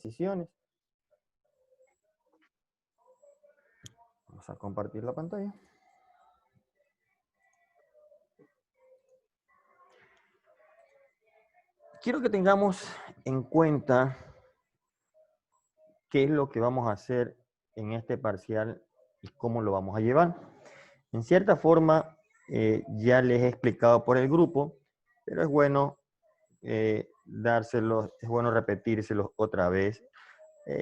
decisiones. Vamos a compartir la pantalla. Quiero que tengamos en cuenta qué es lo que vamos a hacer en este parcial y cómo lo vamos a llevar. En cierta forma, ya les he explicado por el grupo, pero es bueno dárselos, es bueno repetírselos otra vez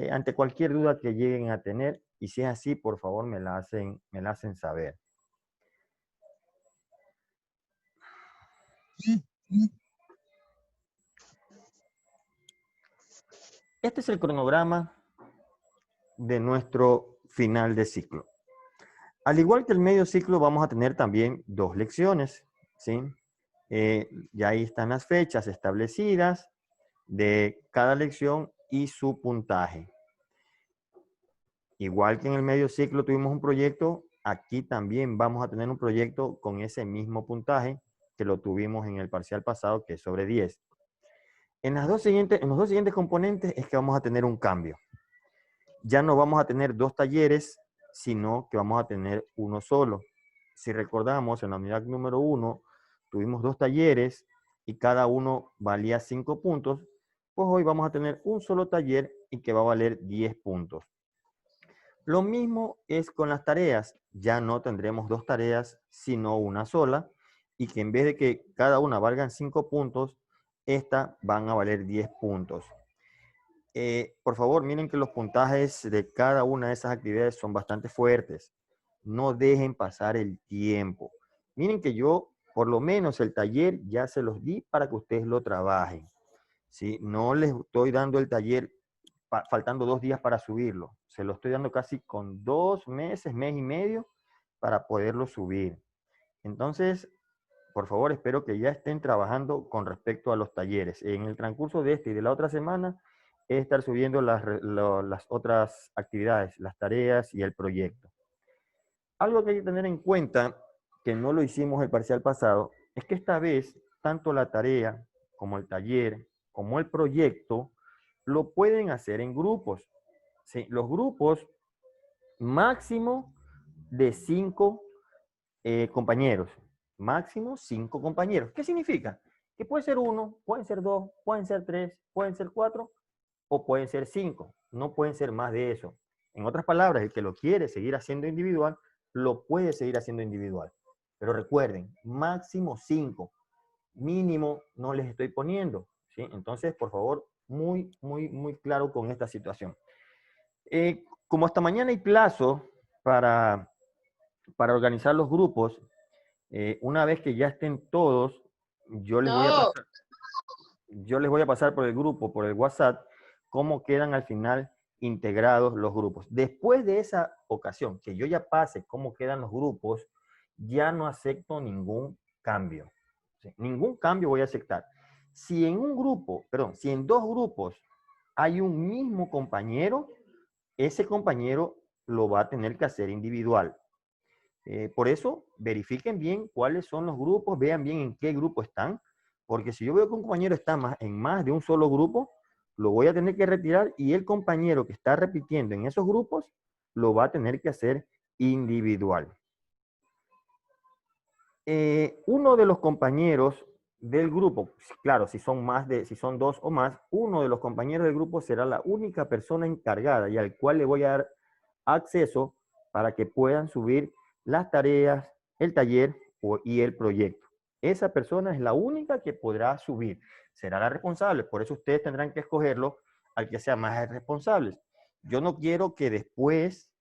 ante cualquier duda que lleguen a tener, y si es así, por favor me la hacen saber. Este es el cronograma de nuestro final de ciclo. Al igual que el medio ciclo, vamos a tener también 2 lecciones, ¿sí? Ya ahí están las fechas establecidas de cada lección y su puntaje. Igual que en el medio ciclo tuvimos un proyecto, aquí también vamos a tener un proyecto con ese mismo puntaje que lo tuvimos en el parcial pasado, que es sobre 10. En los dos siguientes componentes es que vamos a tener un cambio. Ya no vamos a tener 2 talleres, sino que vamos a tener uno solo. Si recordamos, en la unidad número 1 tuvimos 2 talleres y cada uno valía 5 puntos, pues hoy vamos a tener un solo taller y que va a valer 10 puntos. Lo mismo es con las tareas. Ya no tendremos 2 tareas, sino una sola, y que en vez de que cada una valgan 5 puntos, estas van a valer 10 puntos. Por favor, miren que los puntajes de cada una de esas actividades son bastante fuertes. No dejen pasar el tiempo. Miren que yo, por lo menos el taller, ya se los di para que ustedes lo trabajen, ¿sí? No les estoy dando el taller faltando 2 días para subirlo. Se lo estoy dando casi con 2 meses, mes y medio, para poderlo subir. Entonces, por favor, espero que ya estén trabajando con respecto a los talleres. En el transcurso de este y de la otra semana, estar subiendo las otras actividades, las tareas y el proyecto. Algo que hay que tener en cuenta, que no lo hicimos el parcial pasado, es que esta vez, tanto la tarea como el taller, como el proyecto, lo pueden hacer en grupos. ¿Sí? Los grupos máximo de 5 compañeros. Máximo 5 compañeros. ¿Qué significa? Que puede ser 1, pueden ser 2, pueden ser 3, pueden ser 4 o pueden ser 5. No pueden ser más de eso. En otras palabras, el que lo quiere seguir haciendo individual, lo puede seguir haciendo individual. Pero recuerden, máximo 5. Mínimo no les estoy poniendo, ¿sí? Entonces, por favor, muy claro con esta situación. Como hasta mañana hay plazo para organizar los grupos, una vez que ya estén todos, yo les voy a pasar por el grupo, por el WhatsApp, cómo quedan al final integrados los grupos. Después de esa ocasión, que yo ya pase cómo quedan los grupos, ya no acepto ningún cambio. ¿Sí? Ningún cambio voy a aceptar. Si en un grupo, perdón, si en 2 grupos hay un mismo compañero, ese compañero lo va a tener que hacer individual. Por eso, verifiquen bien cuáles son los grupos, vean bien en qué grupo están, porque si yo veo que un compañero está en más de un solo grupo, lo voy a tener que retirar y el compañero que está repitiendo en esos grupos lo va a tener que hacer individual. Uno de los compañeros del grupo, claro, si son 2 o más, uno de los compañeros del grupo será la única persona encargada y al cual le voy a dar acceso para que puedan subir las tareas, el taller y el proyecto. Esa persona es la única que podrá subir. Será la responsable. Por eso ustedes tendrán que escogerlo al que sea más responsable. Yo no quiero que después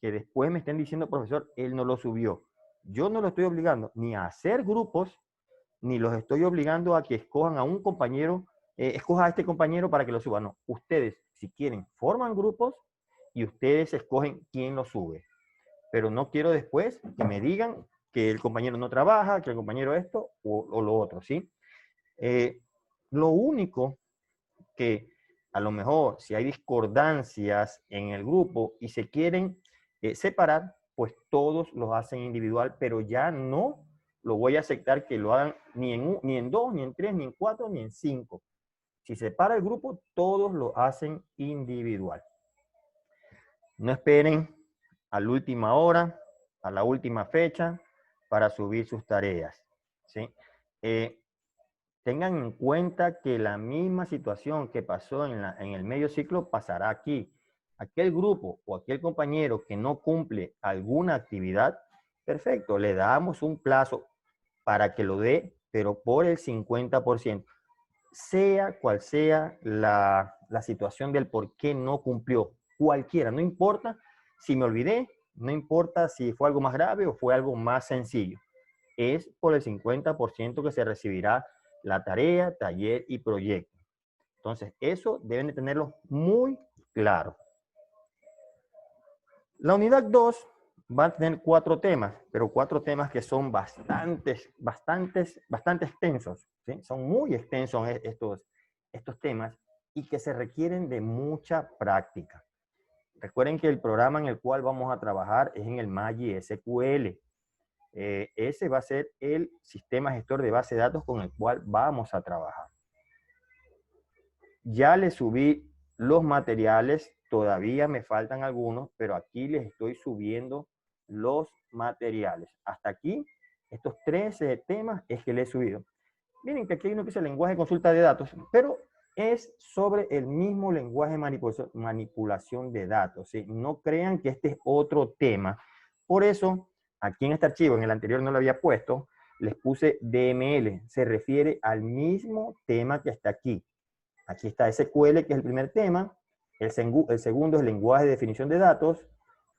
me estén diciendo, profesor, él no lo subió. Yo no lo estoy obligando ni a hacer grupos, ni los estoy obligando a que escojan a un compañero, escoja a este compañero para que lo suba. No, ustedes, si quieren, forman grupos y ustedes escogen quién lo sube. Pero no quiero después que me digan que el compañero no trabaja, que el compañero esto o lo otro, ¿sí? Lo único que a lo mejor si hay discordancias en el grupo y se quieren separar, pues todos lo hacen individual, pero ya no lo voy a aceptar que lo hagan ni en 2, ni en 3, ni en 4, ni en 5, Si se separa el grupo, todos lo hacen individual. No esperen a la última hora, a la última fecha, para subir sus tareas, ¿sí? Tengan en cuenta que la misma situación que pasó en el medio ciclo pasará aquí. Aquel grupo o aquel compañero que no cumple alguna actividad, perfecto, le damos un plazo para que lo dé, pero por el 50%. Sea cual sea la situación del por qué no cumplió, cualquiera, no importa si me olvidé, no importa si fue algo más grave o fue algo más sencillo. Es por el 50% que se recibirá la tarea, taller y proyecto. Entonces, eso deben de tenerlo muy claro. La unidad 2 va a tener 4 temas, pero 4 temas que son bastante extensos, ¿sí? Son muy extensos estos temas y que se requieren de mucha práctica. Recuerden que el programa en el cual vamos a trabajar es en el MySQL. Ese va a ser el sistema gestor de base de datos con el cual vamos a trabajar. Ya les subí los materiales, todavía me faltan algunos, pero aquí les estoy subiendo los materiales. Hasta aquí, estos 13 temas es que les he subido. Miren que aquí hay uno que es el lenguaje de consulta de datos, pero es sobre el mismo lenguaje de manipulación de datos, ¿sí? No crean que este es otro tema. Por eso, aquí en este archivo, en el anterior no lo había puesto, les puse DML. Se refiere al mismo tema que está aquí. Aquí está SQL, que es el primer tema. El segundo es lenguaje de definición de datos.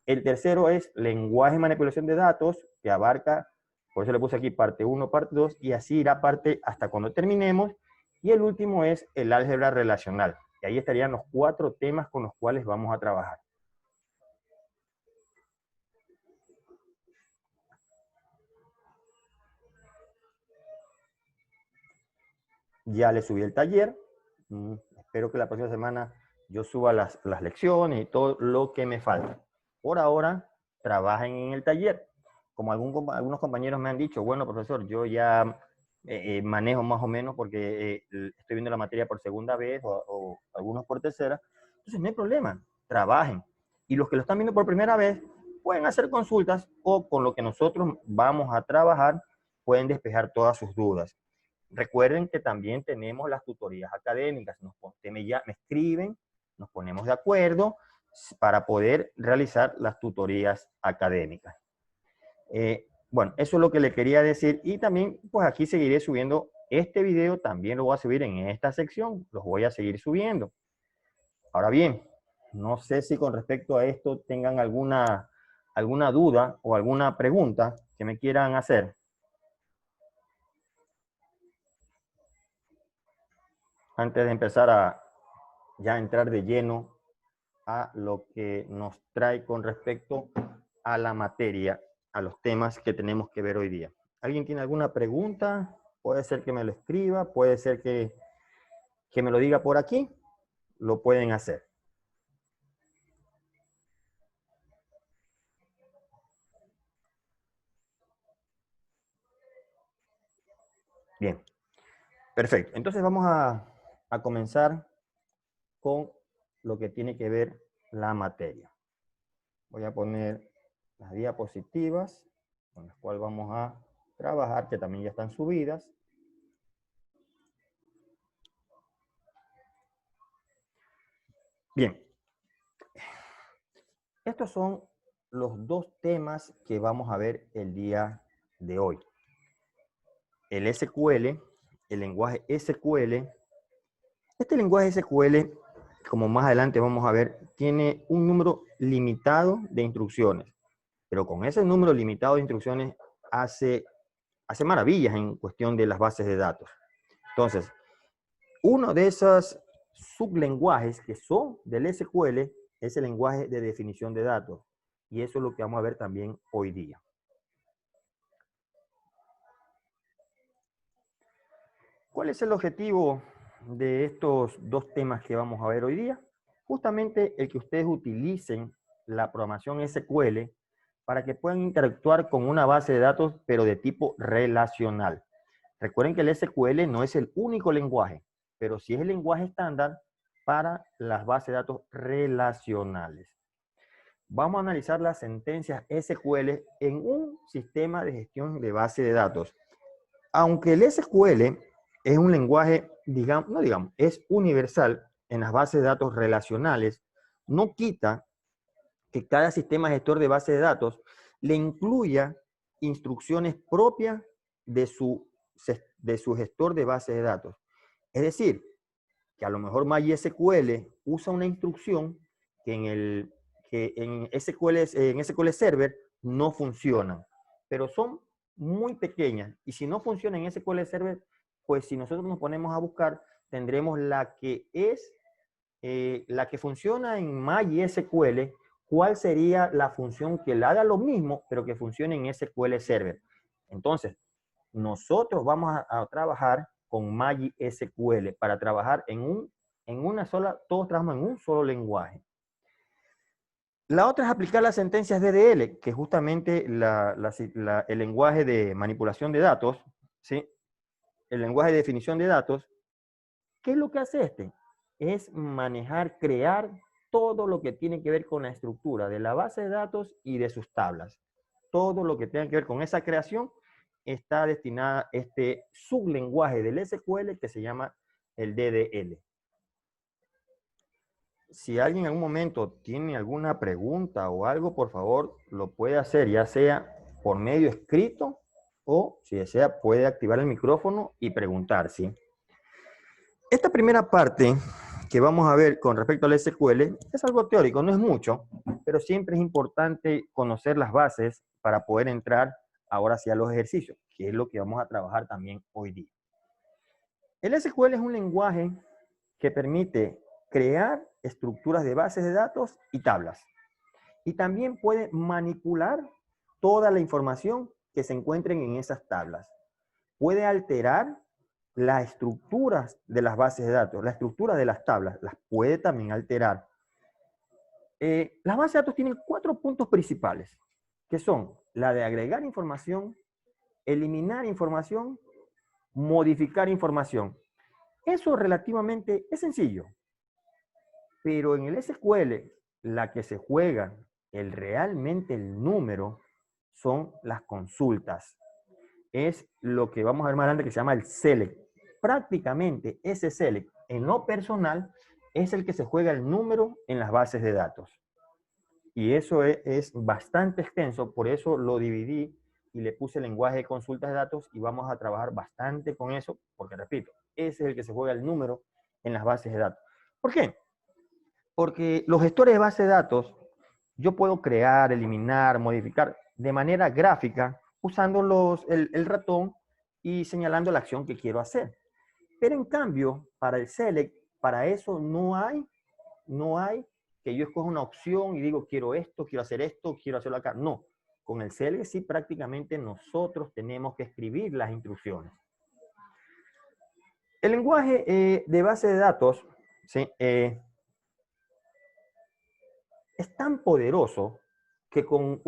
El tercero es lenguaje de manipulación de datos, que abarca, por eso le puse aquí parte 1, parte 2, y así irá parte hasta cuando terminemos. Y el último es el álgebra relacional. Y ahí estarían los 4 temas con los cuales vamos a trabajar. Ya le subí el taller. Espero que la próxima semana yo suba las lecciones y todo lo que me falta. Por ahora, trabajen en el taller. Como algunos compañeros me han dicho, bueno, profesor, yo ya manejo más o menos porque estoy viendo la materia por segunda vez o algunos por tercera. Entonces, no hay problema, trabajen. Y los que lo están viendo por primera vez pueden hacer consultas o con lo que nosotros vamos a trabajar pueden despejar todas sus dudas. Recuerden que también tenemos las tutorías académicas. Me escriben, nos ponemos de acuerdo para poder realizar las tutorías académicas. Bueno, eso es lo que le quería decir. Y también, pues aquí seguiré subiendo este video. También lo voy a subir en esta sección. Los voy a seguir subiendo. Ahora bien, no sé si con respecto a esto tengan alguna duda o alguna pregunta que me quieran hacer. Antes de empezar a ya entrar de lleno a lo que nos trae con respecto a la materia, a los temas que tenemos que ver hoy día. ¿Alguien tiene alguna pregunta? Puede ser que me lo escriba, puede ser que me lo diga por aquí. Lo pueden hacer. Bien, perfecto. Entonces vamos a comenzar con lo que tiene que ver la materia. Voy a poner las diapositivas con las cuales vamos a trabajar, que también ya están subidas. Bien. Estos son los 2 temas que vamos a ver el día de hoy. El SQL, el lenguaje SQL. Este lenguaje SQL, como más adelante vamos a ver, tiene un número limitado de instrucciones. Pero con ese número limitado de instrucciones hace maravillas en cuestión de las bases de datos. Entonces, uno de esos sublenguajes que son del SQL es el lenguaje de definición de datos. Y eso es lo que vamos a ver también hoy día. ¿Cuál es el objetivo de estos 2 temas que vamos a ver hoy día? Justamente el que ustedes utilicen la programación SQL para que puedan interactuar con una base de datos, pero de tipo relacional. Recuerden que el SQL no es el único lenguaje. pero sí es el lenguaje estándar para las bases de datos relacionales. Vamos a analizar las sentencias SQL en un sistema de gestión de base de datos. Aunque el SQL es un lenguaje, es universal en las bases de datos relacionales, no quita que cada sistema gestor de base de datos le incluya instrucciones propias de su gestor de base de datos. Es decir, que a lo mejor MySQL usa una instrucción que en SQL Server no funciona, pero son muy pequeñas. Y si no funciona en SQL Server, pues si nosotros nos ponemos a buscar, tendremos la que funciona en MySQL. ¿Cuál sería la función que le haga lo mismo, pero que funcione en SQL Server? Entonces, nosotros vamos a trabajar con MySQL para trabajar todos trabajamos en un solo lenguaje. La otra es aplicar las sentencias DDL, que es justamente el lenguaje de manipulación de datos, ¿sí? El lenguaje de definición de datos. ¿Qué es lo que hace este? Es crear todo lo que tiene que ver con la estructura de la base de datos y de sus tablas. Todo lo que tenga que ver con esa creación está destinada a este sublenguaje del SQL que se llama el DDL. Si alguien en algún momento tiene alguna pregunta o algo, por favor, lo puede hacer, ya sea por medio escrito o, si desea, puede activar el micrófono y preguntar, ¿sí? Esta primera parte que vamos a ver con respecto al SQL es algo teórico, no es mucho, pero siempre es importante conocer las bases para poder entrar ahora sí a los ejercicios, que es lo que vamos a trabajar también hoy día. El SQL es un lenguaje que permite crear estructuras de bases de datos y tablas. Y también puede manipular toda la información que se encuentren en esas tablas. Puede alterar las estructuras de las bases de datos, la estructura de las tablas, las puede también alterar. Las bases de datos tienen 4 puntos principales, que son la de agregar información, eliminar información, modificar información. Eso relativamente es sencillo, pero en el SQL, la que se juega realmente el número son las consultas. Es lo que vamos a ver más adelante que se llama el select. Prácticamente ese select en lo personal es el que se juega el número en las bases de datos. Y eso es bastante extenso, por eso lo dividí y le puse el lenguaje de consultas de datos y vamos a trabajar bastante con eso, porque repito, ese es el que se juega el número en las bases de datos. ¿Por qué? Porque los gestores de base de datos, yo puedo crear, eliminar, modificar de manera gráfica usando el ratón y señalando la acción que quiero hacer. Pero en cambio, para el select, para eso no hay que yo escoja una opción y digo, quiero esto, quiero hacerlo acá. No, con el select sí prácticamente nosotros tenemos que escribir las instrucciones. El lenguaje de base de datos, ¿sí? Es tan poderoso que con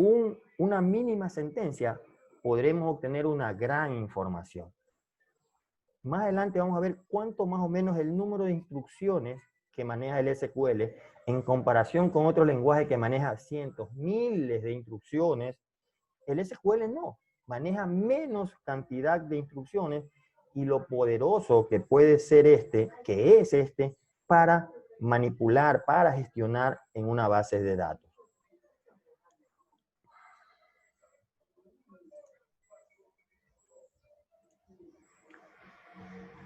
una mínima sentencia podremos obtener una gran información. Más adelante vamos a ver cuánto más o menos el número de instrucciones que maneja el SQL en comparación con otro lenguaje que maneja cientos, miles de instrucciones. El SQL no, maneja menos cantidad de instrucciones y lo poderoso que puede ser que es para manipular, para gestionar en una base de datos.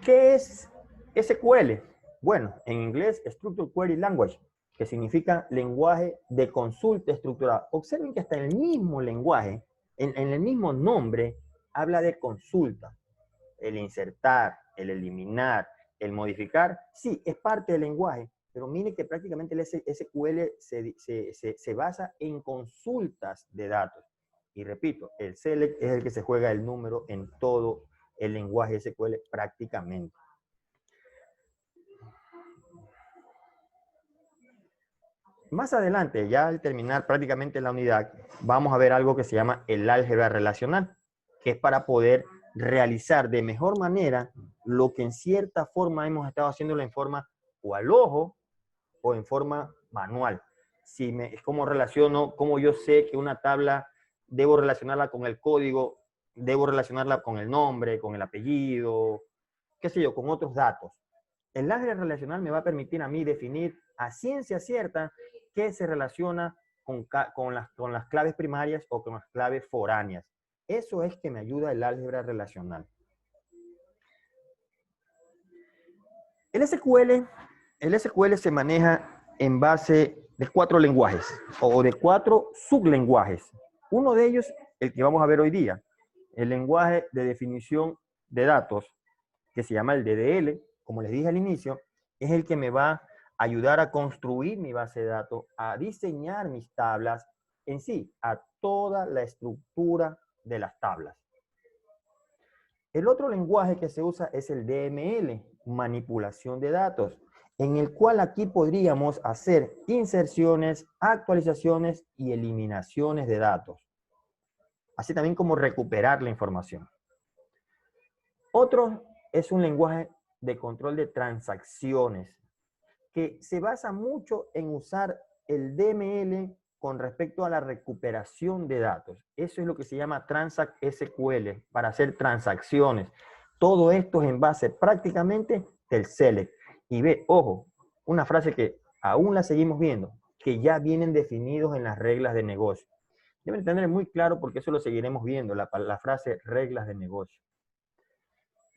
¿Qué es SQL? Bueno, en inglés, Structured Query Language, que significa lenguaje de consulta estructurada. Observen que hasta en el mismo lenguaje, en el mismo nombre, habla de consulta. El insertar, el eliminar, el modificar, sí, es parte del lenguaje, pero miren que prácticamente el SQL se basa en consultas de datos. Y repito, el select es el que se juega el número en todo el lenguaje SQL prácticamente. Más adelante, ya al terminar prácticamente la unidad, vamos a ver algo que se llama el álgebra relacional, que es para poder realizar de mejor manera lo que en cierta forma hemos estado haciéndolo en forma o al ojo o en forma manual. Es como relaciono, como yo sé que una tabla debo relacionarla con el código, debo relacionarla con el nombre, con el apellido, qué sé yo, con otros datos. El álgebra relacional me va a permitir a mí definir a ciencia cierta qué se relaciona con las claves primarias o con las claves foráneas. Eso es que me ayuda el álgebra relacional. El SQL se maneja en base de 4 lenguajes o de 4 sublenguajes. Uno de ellos, el que vamos a ver hoy día, el lenguaje de definición de datos, que se llama el DDL, como les dije al inicio, es el que me va a ayudar a construir mi base de datos, a diseñar mis tablas, en sí, a toda la estructura de las tablas. El otro lenguaje que se usa es el DML, manipulación de datos, en el cual aquí podríamos hacer inserciones, actualizaciones y eliminaciones de datos, así también como recuperar la información. Otro es un lenguaje de control de transacciones, que se basa mucho en usar el DML con respecto a la recuperación de datos. Eso es lo que se llama Transact SQL, para hacer transacciones. Todo esto es en base prácticamente del select. Y ve, ojo, una frase que aún la seguimos viendo, que ya vienen definidos en las reglas de negocio. Deben tener muy claro porque eso lo seguiremos viendo, la frase reglas de negocio.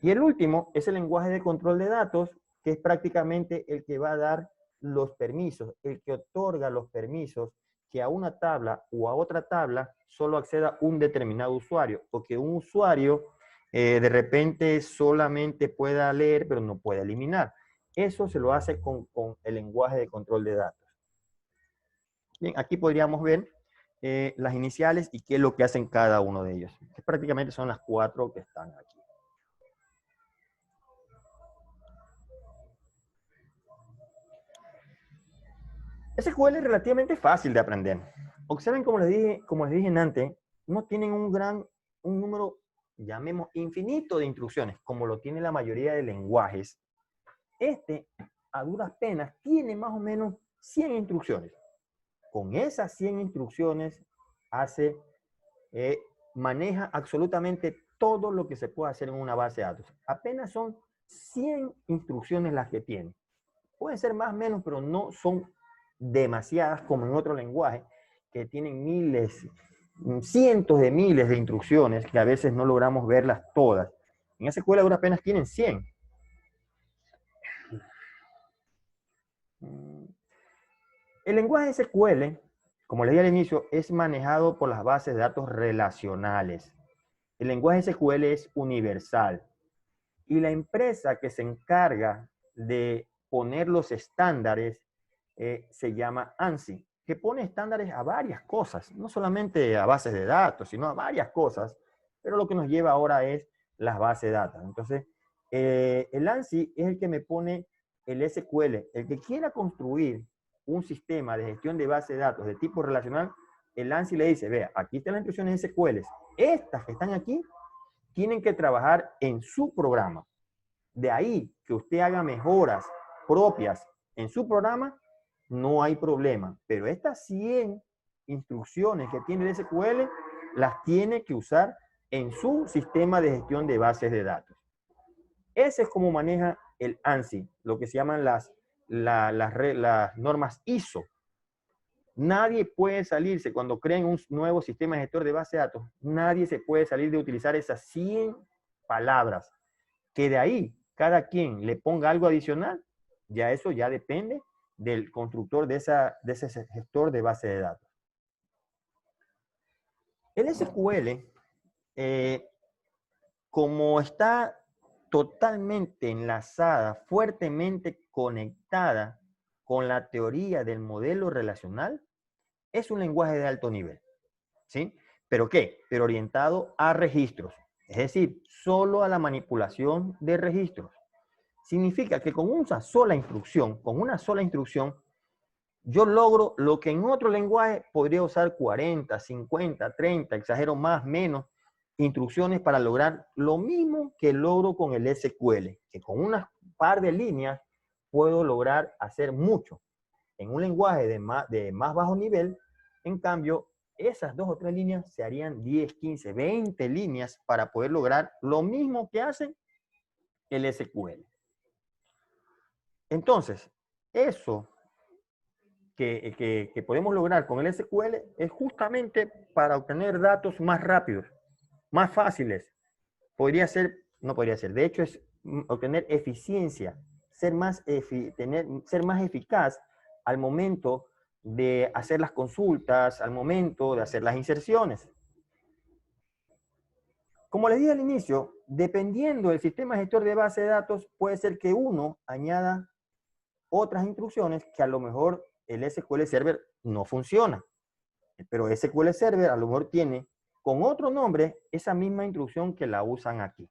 Y el último es el lenguaje de control de datos, que es prácticamente el que va a dar los permisos, el que otorga los permisos que a una tabla o a otra tabla solo acceda un determinado usuario, o que un usuario de repente solamente pueda leer, pero no puede eliminar. Eso se lo hace con el lenguaje de control de datos. Bien, aquí podríamos ver las iniciales y qué es lo que hacen cada uno de ellos. Que prácticamente son las 4 que están aquí. SQL es relativamente fácil de aprender. Observen, como les dije antes, no tienen un número, llamemos, infinito de instrucciones, como lo tiene la mayoría de lenguajes. Este, a duras penas, tiene más o menos 100 instrucciones. Con esas 100 instrucciones maneja absolutamente todo lo que se puede hacer en una base de datos. Apenas son 100 instrucciones las que tiene. Pueden ser más o menos, pero no son demasiadas como en otro lenguaje, que tienen miles, cientos de miles de instrucciones que a veces no logramos verlas todas. En SQL ahora apenas tienen 100. El lenguaje SQL, como les dije al inicio, es manejado por las bases de datos relacionales. El lenguaje SQL es universal. Y la empresa que se encarga de poner los estándares se llama ANSI, que pone estándares a varias cosas, no solamente a bases de datos, sino a varias cosas, pero lo que nos lleva ahora es las bases de datos. Entonces, el ANSI es el que me pone el SQL. El que quiera construir un sistema de gestión de base de datos de tipo relacional, el ANSI le dice, vea, aquí están las instrucciones SQL. Estas que están aquí tienen que trabajar en su programa. De ahí que usted haga mejoras propias en su programa, no hay problema. Pero estas 100 instrucciones que tiene el SQL, las tiene que usar en su sistema de gestión de bases de datos. Ese es como maneja el ANSI, lo que se llaman las normas ISO. Nadie puede salirse, cuando creen un nuevo sistema de gestor de base de datos, nadie se puede salir de utilizar esas 100 palabras. Que de ahí cada quien le ponga algo adicional, ya eso ya depende del constructor de ese gestor de base de datos. El SQL, como está totalmente enlazada, fuertemente conectada con la teoría del modelo relacional, es un lenguaje de alto nivel, ¿sí? ¿Pero qué? Pero orientado a registros, es decir, solo a la manipulación de registros. Significa que con una sola instrucción, yo logro lo que en otro lenguaje podría usar 40, 50, 30, exagero más, menos, instrucciones para lograr lo mismo que logro con el SQL, que con unas par de líneas puedo lograr hacer mucho. En un lenguaje de más bajo nivel, en cambio, esas 2 o 3 líneas se harían 10, 15, 20 líneas para poder lograr lo mismo que hace el SQL. Entonces, eso que podemos lograr con el SQL es justamente para obtener datos más rápidos, más fáciles. No podría ser, de hecho es obtener eficiencia, ser más eficaz al momento de hacer las consultas, al momento de hacer las inserciones. Como les dije al inicio, dependiendo del sistema gestor de base de datos, puede ser que uno añada otras instrucciones que a lo mejor el SQL Server no funciona. Pero SQL Server a lo mejor tiene con otro nombre esa misma instrucción que la usan aquí.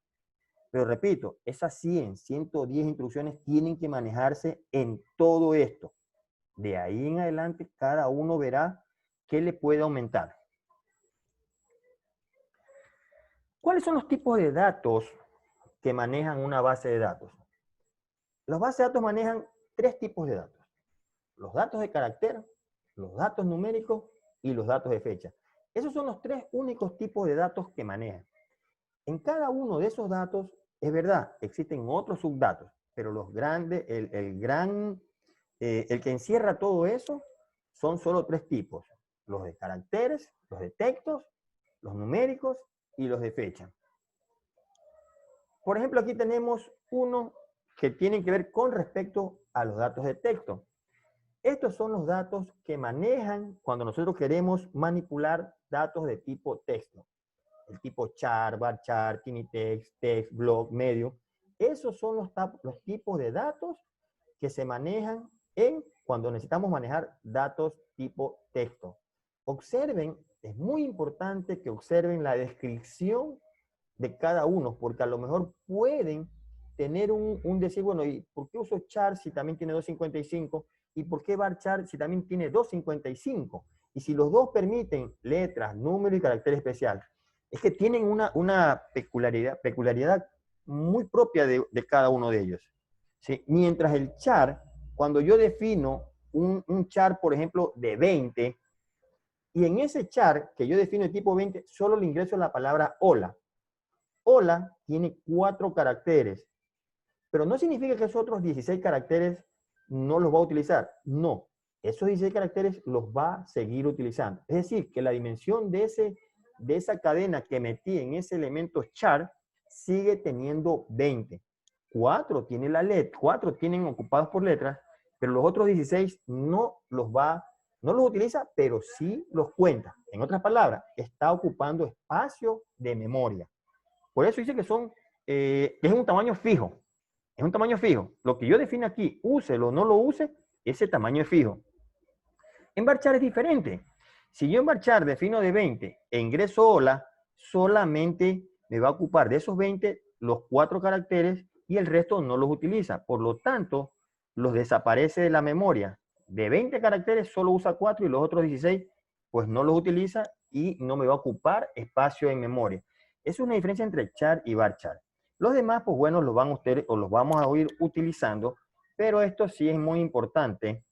Pero repito, esas 100, 110 instrucciones tienen que manejarse en todo esto. De ahí en adelante, cada uno verá qué le puede aumentar. ¿Cuáles son los tipos de datos que manejan una base de datos? Las bases de datos manejan 3 tipos de datos. Los datos de carácter, los datos numéricos y los datos de fecha. Esos son los 3 únicos tipos de datos que manejan. En cada uno de esos datos, es verdad, existen otros subdatos, pero los grandes, el que encierra todo eso, son solo 3 tipos. Los de caracteres, los de textos, los numéricos y los de fecha. Por ejemplo, aquí tenemos uno que tiene que ver con respecto a los datos de texto. Estos son los datos que manejan cuando nosotros queremos manipular datos de tipo texto. El tipo char, varchar, tinitext, text, block, medio. Esos son los tipos de datos que se manejan cuando necesitamos manejar datos tipo texto. Observen, es muy importante que observen la descripción de cada uno, porque a lo mejor pueden tener un decir, bueno, ¿y por qué uso char si también tiene 255? ¿Y por qué varchar si también tiene 255? Y si los dos permiten letras, número y carácter especial, es que tienen una peculiaridad muy propia de cada uno de ellos. ¿Sí? Mientras el char, cuando yo defino un char, por ejemplo, de 20, y en ese char que yo defino de tipo 20, solo le ingreso la palabra hola. Hola tiene 4 caracteres, pero no significa que esos otros 16 caracteres no los va a utilizar. No, esos 16 caracteres los va a seguir utilizando. Es decir, que la dimensión de esa cadena que metí en ese elemento char sigue teniendo 20. 4 tienen ocupados por letras, pero los otros 16 no los utiliza, pero sí los cuenta. En otras palabras, está ocupando espacio de memoria. Por eso dice que es un tamaño fijo. Es un tamaño fijo. Lo que yo defino aquí, úselo o no lo use, ese tamaño es fijo. En varchar es diferente. Si yo en varchar defino de 20 e ingreso hola, solamente me va a ocupar de esos 20 los 4 caracteres y el resto no los utiliza. Por lo tanto, los desaparece de la memoria. De 20 caracteres solo usa 4 y los otros 16 pues no los utiliza y no me va a ocupar espacio en memoria. Esa es una diferencia entre char y varchar. Los demás, pues bueno, los vamos a ir utilizando, pero esto sí es muy importante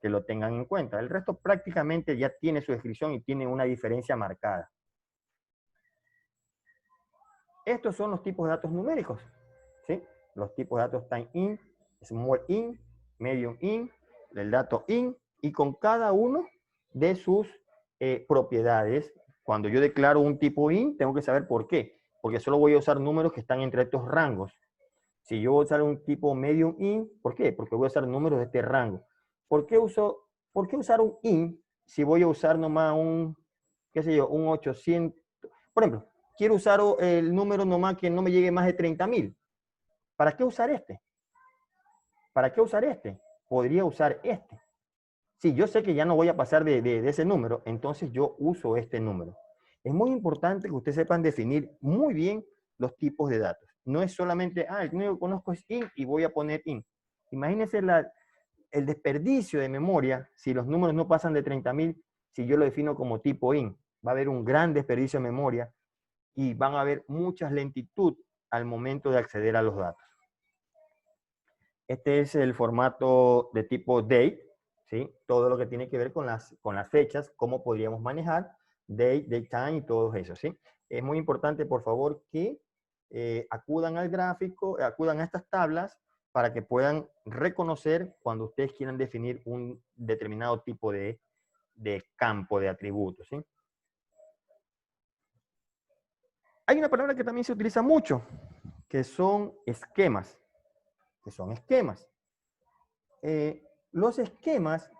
que lo tengan en cuenta. El resto prácticamente ya tiene su descripción y tiene una diferencia marcada. Estos son los tipos de datos numéricos, ¿sí? Los tipos de datos time in, small in, medium in, el dato in, y con cada uno de sus propiedades. Cuando yo declaro un tipo in, tengo que saber por qué. Porque solo voy a usar números que están entre estos rangos. Si yo voy a usar un tipo medium in, ¿por qué? Porque voy a usar números de este rango. ¿Por qué usar un in si voy a usar nomás un 800? Por ejemplo, quiero usar el número nomás que no me llegue más de 30.000. ¿Para qué usar este? ¿Para qué usar este? Podría usar este. Si yo sé que ya no voy a pasar de ese número, entonces yo uso este número. Es muy importante que ustedes sepan definir muy bien los tipos de datos. No es solamente, el único que conozco es in y voy a poner in. Imagínense el desperdicio de memoria si los números no pasan de 30.000, si yo lo defino como tipo in. Va a haber un gran desperdicio de memoria y van a haber muchas lentitud al momento de acceder a los datos. Este es el formato de tipo date, ¿sí? Todo lo que tiene que ver con las fechas, cómo podríamos manejar date, date time y todo eso, ¿sí? Es muy importante, por favor, que acudan al gráfico, acudan a estas tablas para que puedan reconocer cuando ustedes quieran definir un determinado tipo de campo de atributos, ¿sí? Hay una palabra que también se utiliza mucho, que son esquemas. Los esquemas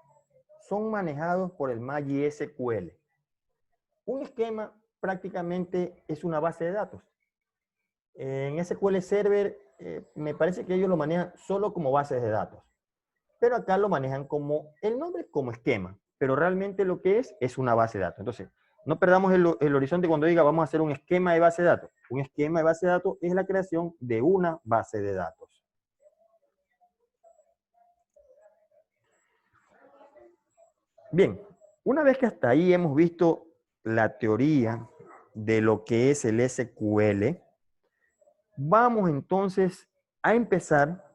son manejados por el MySQL. Un esquema prácticamente es una base de datos. En SQL Server me parece que ellos lo manejan solo como bases de datos. Pero acá lo manejan como el nombre como esquema. Pero realmente lo que es una base de datos. Entonces, no perdamos el horizonte cuando diga vamos a hacer un esquema de base de datos. Un esquema de base de datos es la creación de una base de datos. Bien, una vez que hasta ahí hemos visto la teoría de lo que es el SQL, vamos entonces a empezar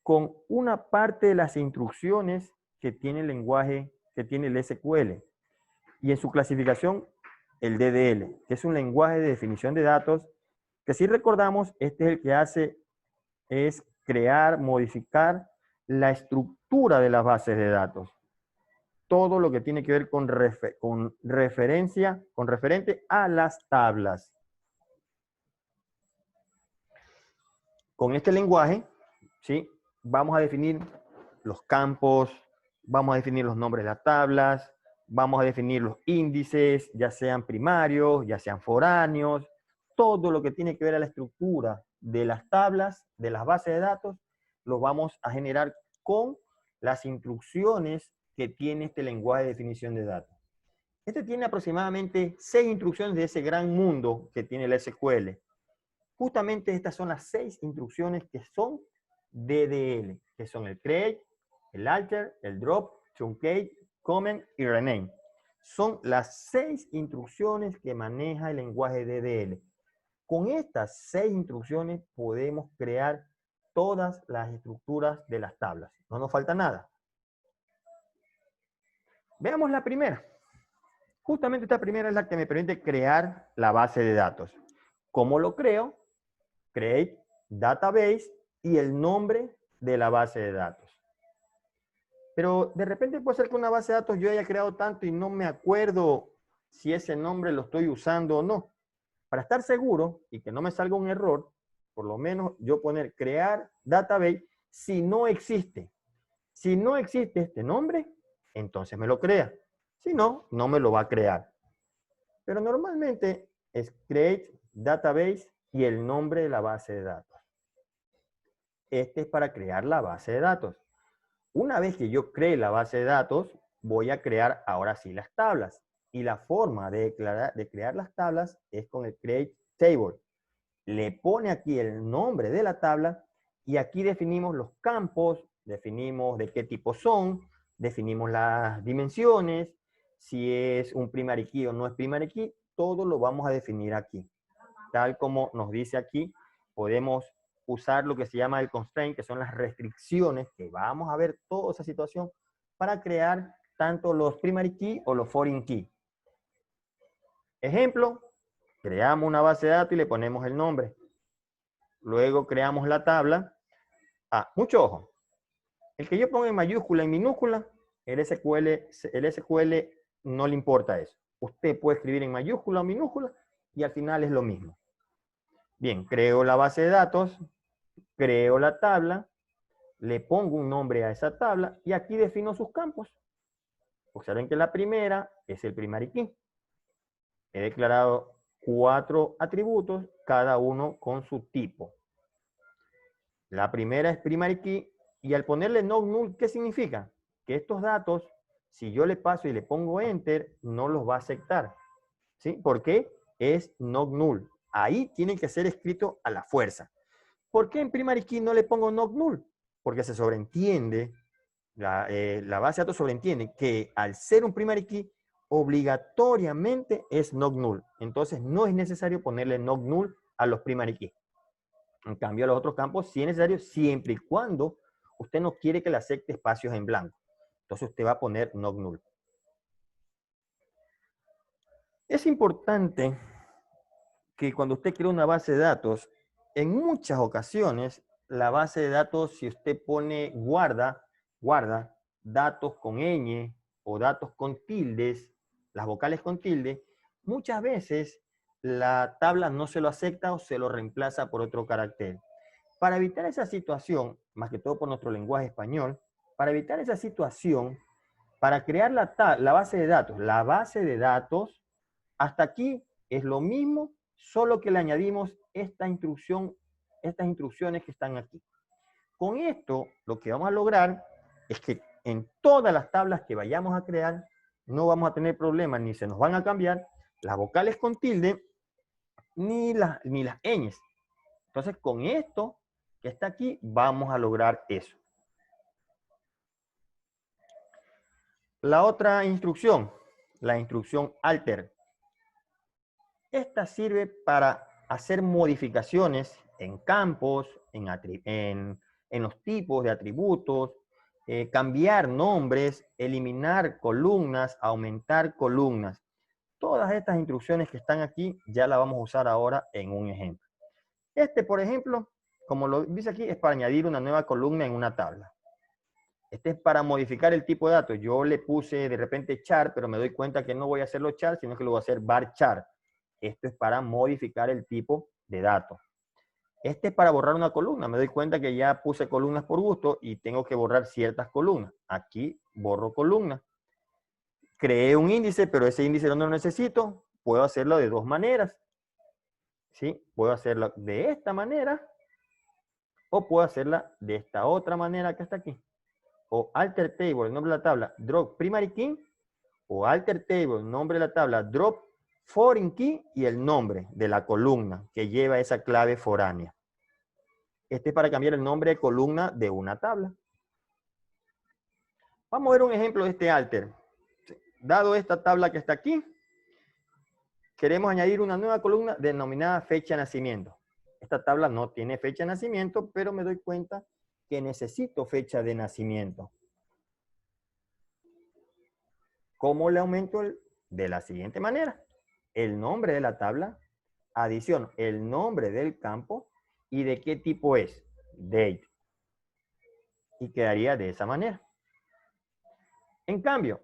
con una parte de las instrucciones que tiene el lenguaje, que tiene el SQL. Y en su clasificación, el DDL, que es un lenguaje de definición de datos, que si recordamos, este es el que hace, es crear, modificar la estructura de las bases de datos. Todo lo que tiene que ver con referente a las tablas. Con este lenguaje, ¿sí? Vamos a definir los campos, vamos a definir los nombres de las tablas, vamos a definir los índices, ya sean primarios, ya sean foráneos, todo lo que tiene que ver a la estructura de las tablas, de las bases de datos, lo vamos a generar con las instrucciones que tiene este lenguaje de definición de datos. Este tiene aproximadamente 6 instrucciones de ese gran mundo que tiene el SQL. Justamente estas son las 6 instrucciones que son DDL, que son el create, el alter, el drop, truncate, comment y rename. Son las 6 instrucciones que maneja el lenguaje DDL. Con estas 6 instrucciones podemos crear todas las estructuras de las tablas. No nos falta nada. Veamos la primera. Justamente esta primera es la que me permite crear la base de datos. ¿Cómo lo creo? Create database y el nombre de la base de datos. Pero de repente puede ser que una base de datos yo haya creado tanto y no me acuerdo si ese nombre lo estoy usando o no. Para estar seguro y que no me salga un error, por lo menos yo poner crear database si no existe. Si no existe este nombre, entonces me lo crea. Si no, no me lo va a crear. Pero normalmente es create database y el nombre de la base de datos. Este es para crear la base de datos. Una vez que yo cree la base de datos, voy a crear ahora sí las tablas. Y la forma de crear las tablas es con el create table. Le pone aquí el nombre de la tabla y aquí definimos los campos, definimos de qué tipo son, definimos las dimensiones, si es un primary key o no es primary key, todo lo vamos a definir aquí. Tal como nos dice aquí, podemos usar lo que se llama el constraint, que son las restricciones, que vamos a ver toda esa situación, para crear tanto los primary key o los foreign key. Ejemplo, creamos una base de datos y le ponemos el nombre. Luego creamos la tabla. Mucho ojo. El que yo ponga en mayúscula, en minúscula, el SQL no le importa eso. Usted puede escribir en mayúscula o minúscula y al final es lo mismo. Bien, creo la base de datos, creo la tabla, le pongo un nombre a esa tabla y aquí defino sus campos. Observen que la primera es el primary key. He declarado 4 atributos, cada uno con su tipo. La primera es primary key y al ponerle no null, ¿qué significa? Que estos datos, si yo le paso y le pongo enter, no los va a aceptar. ¿Sí? Porque es not null. Ahí tiene que ser escrito a la fuerza. ¿Por qué en primary key no le pongo not null? Porque se sobreentiende, la base de datos sobreentiende que al ser un primary key, obligatoriamente es not null. Entonces no es necesario ponerle not null a los primary key. En cambio, a los otros campos sí es necesario siempre y cuando usted no quiere que le acepte espacios en blanco. Entonces usted va a poner not null. Es importante que cuando usted crea una base de datos, en muchas ocasiones, la base de datos, si usted pone guarda datos con ñ o datos con tildes, las vocales con tilde, muchas veces la tabla no se lo acepta o se lo reemplaza por otro carácter. Para evitar esa situación, más que todo por nuestro lenguaje español, para evitar esa situación, para crear la base de datos, hasta aquí es lo mismo, solo que le añadimos estas instrucciones que están aquí. Con esto, lo que vamos a lograr es que en todas las tablas que vayamos a crear, no vamos a tener problemas, ni se nos van a cambiar las vocales con tilde, ni las ñes. Entonces, con esto que está aquí, vamos a lograr eso. La otra instrucción, la instrucción alter. Esta sirve para hacer modificaciones en campos, en los tipos de atributos, cambiar nombres, eliminar columnas, aumentar columnas. Todas estas instrucciones que están aquí ya las vamos a usar ahora en un ejemplo. Este, por ejemplo, como lo dice aquí, es para añadir una nueva columna en una tabla. Este es para modificar el tipo de datos. Yo le puse de repente char, pero me doy cuenta que no voy a hacerlo char, sino que lo voy a hacer var char. Esto es para modificar el tipo de datos. Este es para borrar una columna. Me doy cuenta que ya puse columnas por gusto y tengo que borrar ciertas columnas. Aquí borro columnas. Creé un índice, pero ese índice no lo necesito. Puedo hacerlo de dos maneras. ¿Sí? Puedo hacerlo de esta manera o puedo hacerla de esta otra manera que está aquí. O alter table, el nombre de la tabla, drop primary key, o alter table, el nombre de la tabla, drop foreign key y el nombre de la columna que lleva esa clave foránea. Este es para cambiar el nombre de columna de una tabla. Vamos a ver un ejemplo de este alter. Dado esta tabla que está aquí, queremos añadir una nueva columna denominada fecha de nacimiento. Esta tabla no tiene fecha de nacimiento, pero me doy cuenta que necesito fecha de nacimiento. ¿Cómo le aumento? De la siguiente manera. El nombre de la tabla, adición el nombre del campo y de qué tipo es, date. Y quedaría de esa manera. En cambio,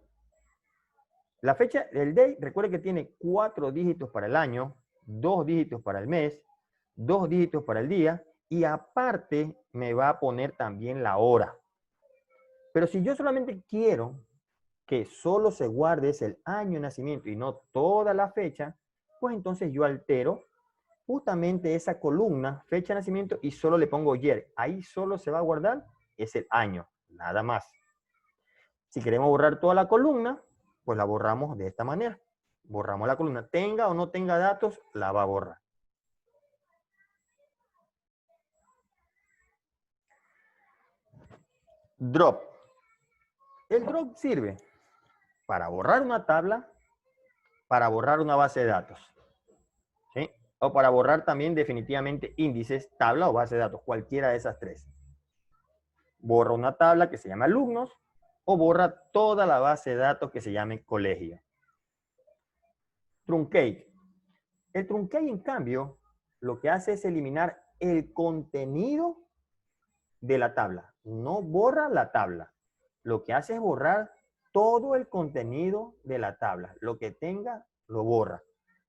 la fecha del date, recuerde que tiene 4 dígitos para el año, 2 dígitos para el mes, 2 dígitos para el día y aparte me va a poner también la hora. Pero si yo solamente quiero que solo se guarde es el año de nacimiento y no toda la fecha, pues entonces yo altero justamente esa columna, fecha de nacimiento, y solo le pongo year. Ahí solo se va a guardar es el año, nada más. Si queremos borrar toda la columna, pues la borramos de esta manera. Borramos la columna. Tenga o no tenga datos, la va a borrar. Drop. El drop sirve para borrar una tabla, para borrar una base de datos. ¿Sí? O para borrar también definitivamente índices, tabla o base de datos, cualquiera de esas tres. Borra una tabla que se llama alumnos o borra toda la base de datos que se llame colegio. Truncate. El truncate, en cambio, lo que hace es eliminar el contenido de la tabla. No borra la tabla. Lo que hace es borrar todo el contenido de la tabla. Lo que tenga, lo borra.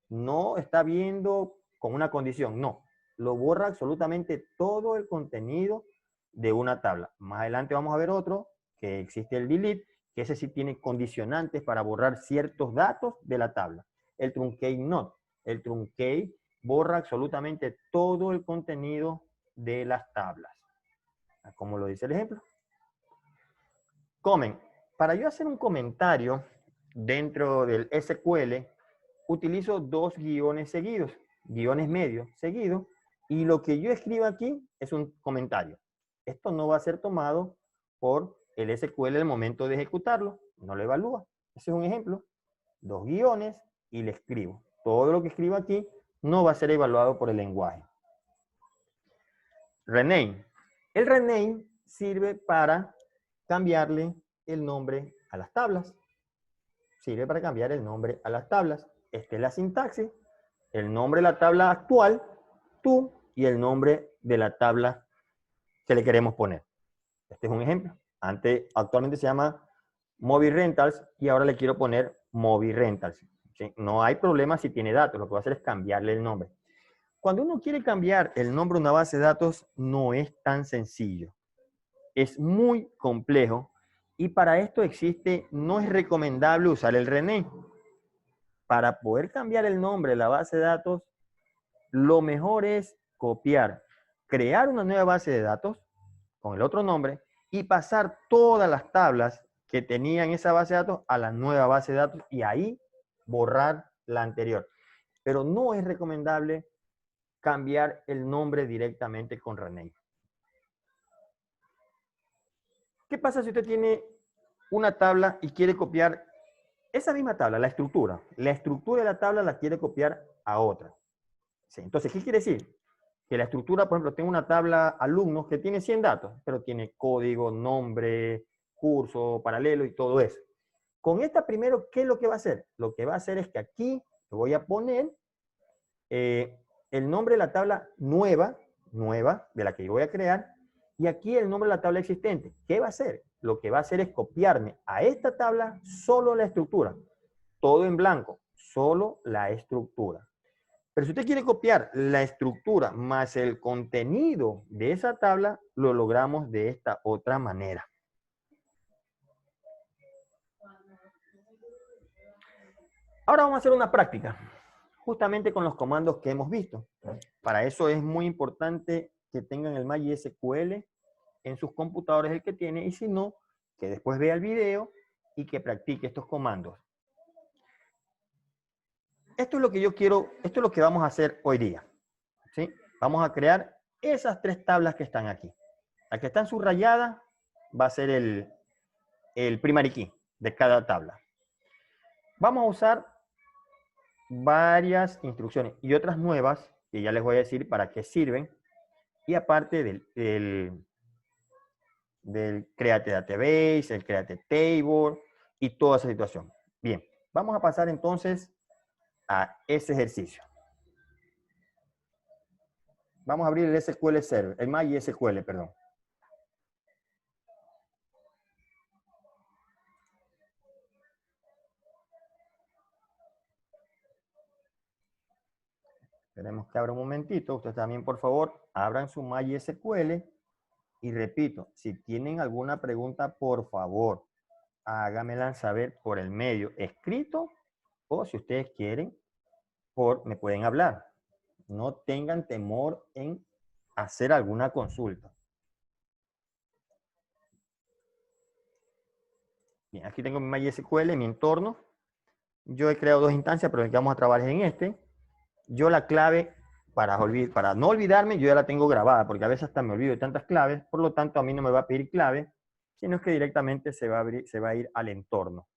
No está viendo con una condición, no. Lo borra absolutamente todo el contenido de una tabla. Más adelante vamos a ver otro, que existe el delete, que ese sí tiene condicionantes para borrar ciertos datos de la tabla. El truncate no. El truncate borra absolutamente todo el contenido de las tablas. Como lo dice el ejemplo. Comment. Para yo hacer un comentario dentro del SQL, utilizo dos guiones seguidos, guiones medios seguidos, y lo que yo escribo aquí es un comentario. Esto no va a ser tomado por el SQL en el momento de ejecutarlo, no lo evalúa. Ese es un ejemplo. dos guiones y le escribo. Todo lo que escribo aquí no va a ser evaluado por el lenguaje. Rename. El rename sirve para cambiarle el nombre a las tablas. Sirve para cambiar el nombre a las tablas. Esta es la sintaxis. El nombre de la tabla actual, tú, y el nombre de la tabla que le queremos poner. Este es un ejemplo. Actualmente se llama Movie Rentals y ahora le quiero poner Movie Rentals. ¿Sí? No hay problema si tiene datos. Lo que voy a hacer es cambiarle el nombre. Cuando uno quiere cambiar el nombre de una base de datos, no es tan sencillo. Es muy complejo y para esto no es recomendable usar el rename. Para poder cambiar el nombre de la base de datos, lo mejor es copiar, crear una nueva base de datos con el otro nombre y pasar todas las tablas que tenían esa base de datos a la nueva base de datos y ahí borrar la anterior. Pero no es recomendable cambiar el nombre directamente con rename. ¿Qué pasa si usted tiene una tabla y quiere copiar esa misma tabla, la estructura? La estructura de la tabla la quiere copiar a otra. ¿Sí? Entonces, ¿qué quiere decir? Que la estructura, por ejemplo, tengo una tabla alumnos que tiene 100 datos, pero tiene código, nombre, curso, paralelo y todo eso. Con esta primero, ¿qué es lo que va a hacer? Lo que va a hacer es que aquí voy a poner el nombre de la tabla nueva, de la que yo voy a crear, y aquí el nombre de la tabla existente. ¿Qué va a hacer? Lo que va a hacer es copiarme a esta tabla solo la estructura. Todo en blanco, solo la estructura. Pero si usted quiere copiar la estructura más el contenido de esa tabla, lo logramos de esta otra manera. Ahora vamos a hacer una práctica, justamente con los comandos que hemos visto. Para eso es muy importante que tengan el MySQL en sus computadores el que tiene, y si no, que después vea el video y que practique estos comandos. Esto es lo que yo quiero, esto es lo que vamos a hacer hoy día. ¿Sí? Vamos a crear esas tres tablas que están aquí. La que está subrayada va a ser el primary key de cada tabla. Vamos a usar varias instrucciones y otras nuevas que ya les voy a decir para qué sirven. Y aparte del Create Database, el Create Table y toda esa situación. Bien, vamos a pasar entonces a ese ejercicio. Vamos a abrir el SQL Server, el MySQL, perdón. Esperemos que abra un momentito. Ustedes también, por favor, abran su MySQL. Y repito, si tienen alguna pregunta, por favor, háganmela saber por el medio escrito o si ustedes quieren, me pueden hablar. No tengan temor en hacer alguna consulta. Bien, aquí tengo mi MySQL, mi entorno. Yo he creado dos instancias, pero vamos a trabajar en este. Yo la clave, para no olvidarme, yo ya la tengo grabada, porque a veces hasta me olvido de tantas claves, por lo tanto a mí no me va a pedir clave, sino es que directamente se va a ir al entorno.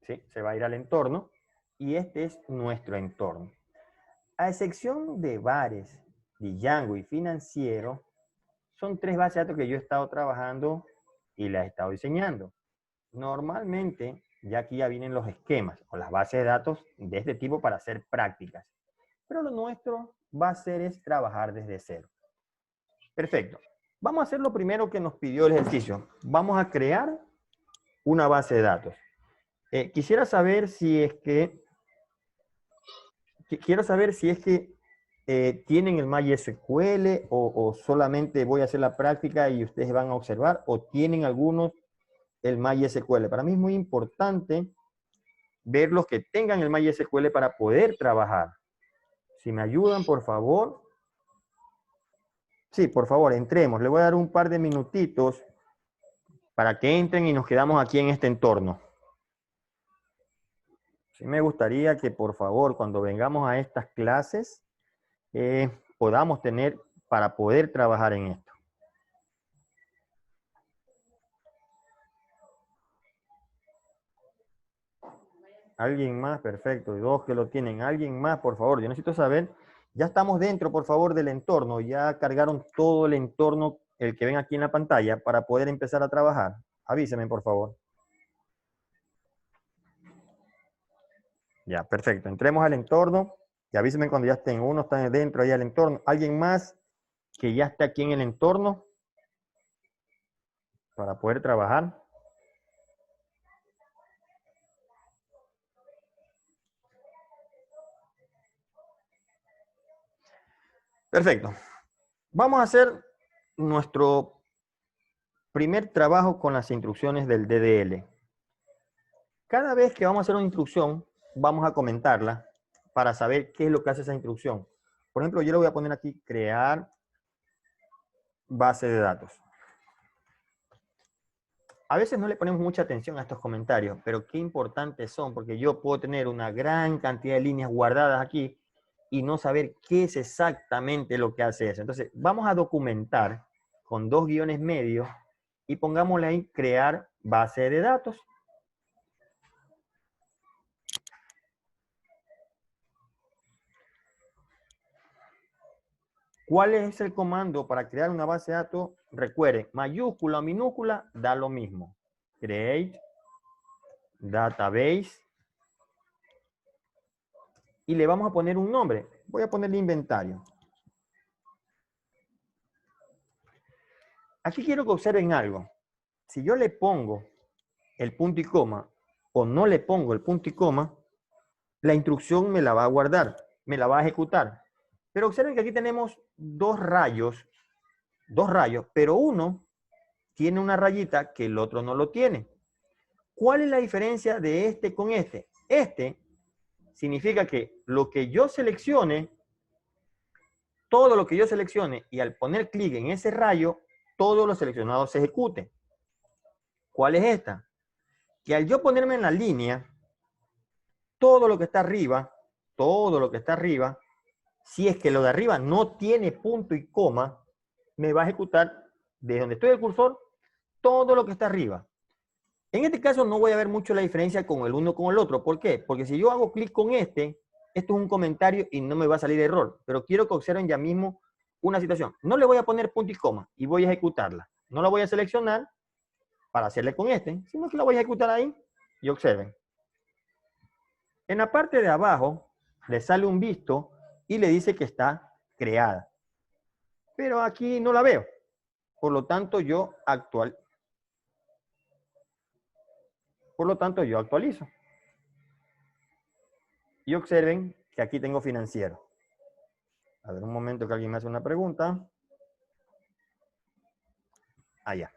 ¿Sí? Se va a ir al entorno y este es nuestro entorno. A excepción de bares, Django y financiero, son tres bases de datos que yo he estado trabajando y las he estado diseñando. Normalmente, ya aquí ya vienen los esquemas o las bases de datos de este tipo para hacer prácticas. Pero lo nuestro va a ser es trabajar desde cero. Perfecto. Vamos a hacer lo primero que nos pidió el ejercicio. Vamos a crear una base de datos. Quisiera saber si es que tienen el MySQL o solamente voy a hacer la práctica y ustedes van a observar, o tienen algunos el MySQL. Para mí es muy importante ver los que tengan el MySQL para poder trabajar. Si me ayudan, por favor. Sí, por favor, entremos. Le voy a dar un par de minutitos para que entren y nos quedamos aquí en este entorno. Sí me gustaría que, por favor, cuando vengamos a estas clases, podamos tener para poder trabajar en esto. ¿Alguien más? Perfecto. Y dos que lo tienen. ¿Alguien más? Por favor, yo necesito saber. Ya estamos dentro, por favor, del entorno. Ya cargaron todo el entorno, el que ven aquí en la pantalla, para poder empezar a trabajar. Avísenme, por favor. Ya, perfecto. Entremos al entorno y avísenme cuando ya estén. Uno está dentro ahí al entorno. ¿Alguien más que ya esté aquí en el entorno para poder trabajar? Perfecto. Vamos a hacer nuestro primer trabajo con las instrucciones del DDL. Cada vez que vamos a hacer una instrucción, vamos a comentarla para saber qué es lo que hace esa instrucción. Por ejemplo, yo le voy a poner aquí, crear base de datos. A veces no le ponemos mucha atención a estos comentarios, pero qué importantes son, porque yo puedo tener una gran cantidad de líneas guardadas aquí y no saber qué es exactamente lo que hace eso. Entonces, vamos a documentar con 2 guiones medios y pongámosle ahí, crear base de datos. ¿Cuál es el comando para crear una base de datos? Recuerden, mayúscula o minúscula da lo mismo. Create database. Y le vamos a poner un nombre. Voy a ponerle inventario. Aquí quiero que observen algo. Si yo le pongo el punto y coma o no le pongo el punto y coma, la instrucción me la va a guardar, me la va a ejecutar. Pero observen que aquí tenemos dos rayos, pero uno tiene una rayita que el otro no lo tiene. ¿Cuál es la diferencia de este con este? Este significa que lo que yo seleccione, todo lo que yo seleccione y al poner clic en ese rayo, todo lo seleccionado se ejecute. ¿Cuál es esta? Que al yo ponerme en la línea, todo lo que está arriba, si es que lo de arriba no tiene punto y coma, me va a ejecutar desde donde estoy el cursor, todo lo que está arriba. En este caso no voy a ver mucho la diferencia con el uno con el otro. ¿Por qué? Porque si yo hago clic con esto es un comentario y no me va a salir error. Pero quiero que observen ya mismo una situación. No le voy a poner punto y coma y voy a ejecutarla. No la voy a seleccionar para hacerle con sino que la voy a ejecutar ahí y observen. En la parte de abajo le sale un visto y le dice que está creada. Pero aquí no la veo. Por lo tanto, yo actualizo. Y observen que aquí tengo financiero. A ver, un momento que alguien me hace una pregunta. Ya.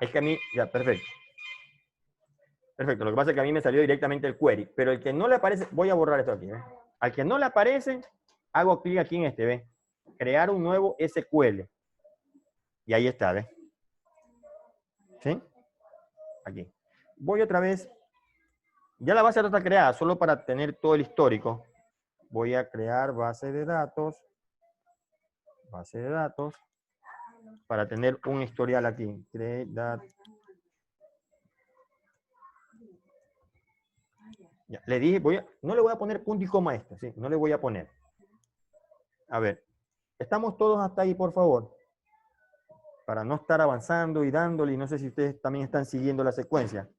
Es que a mí, ya, perfecto. Perfecto, lo que pasa es que a mí me salió directamente el query, pero el que no le aparece, voy a borrar esto aquí, ¿ve? Al que no le aparece, hago clic aquí en este, ¿ve? Crear un nuevo SQL. Y ahí está, ¿ve? ¿Sí? Aquí. Voy otra vez. Ya la base de datos está creada, solo para tener todo el histórico. Voy a crear base de datos. Base de datos. Para tener un historial aquí. Create that. Ya, le dije, no le voy a poner punto y coma a esto, ¿sí? No le voy a poner. A ver, ¿estamos todos hasta ahí, por favor? Para no estar avanzando y dándole, y no sé si ustedes también están siguiendo la secuencia.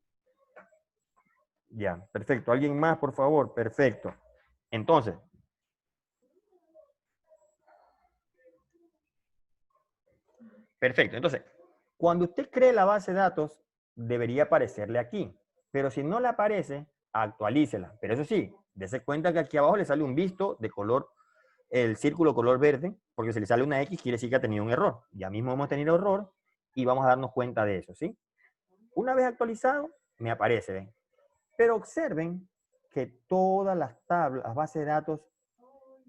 Ya, perfecto. ¿Alguien más, por favor? Perfecto. Entonces, perfecto. Entonces, cuando usted cree la base de datos, debería aparecerle aquí. Pero si no le aparece, actualícela. Pero eso sí, dése cuenta que aquí abajo le sale un visto de color, el círculo color verde, porque si le sale una X, quiere decir que ha tenido un error. Ya mismo hemos tenido error y vamos a darnos cuenta de eso, ¿sí? Una vez actualizado, me aparece, ¿ven? Pero observen que todas las tablas, las bases de datos,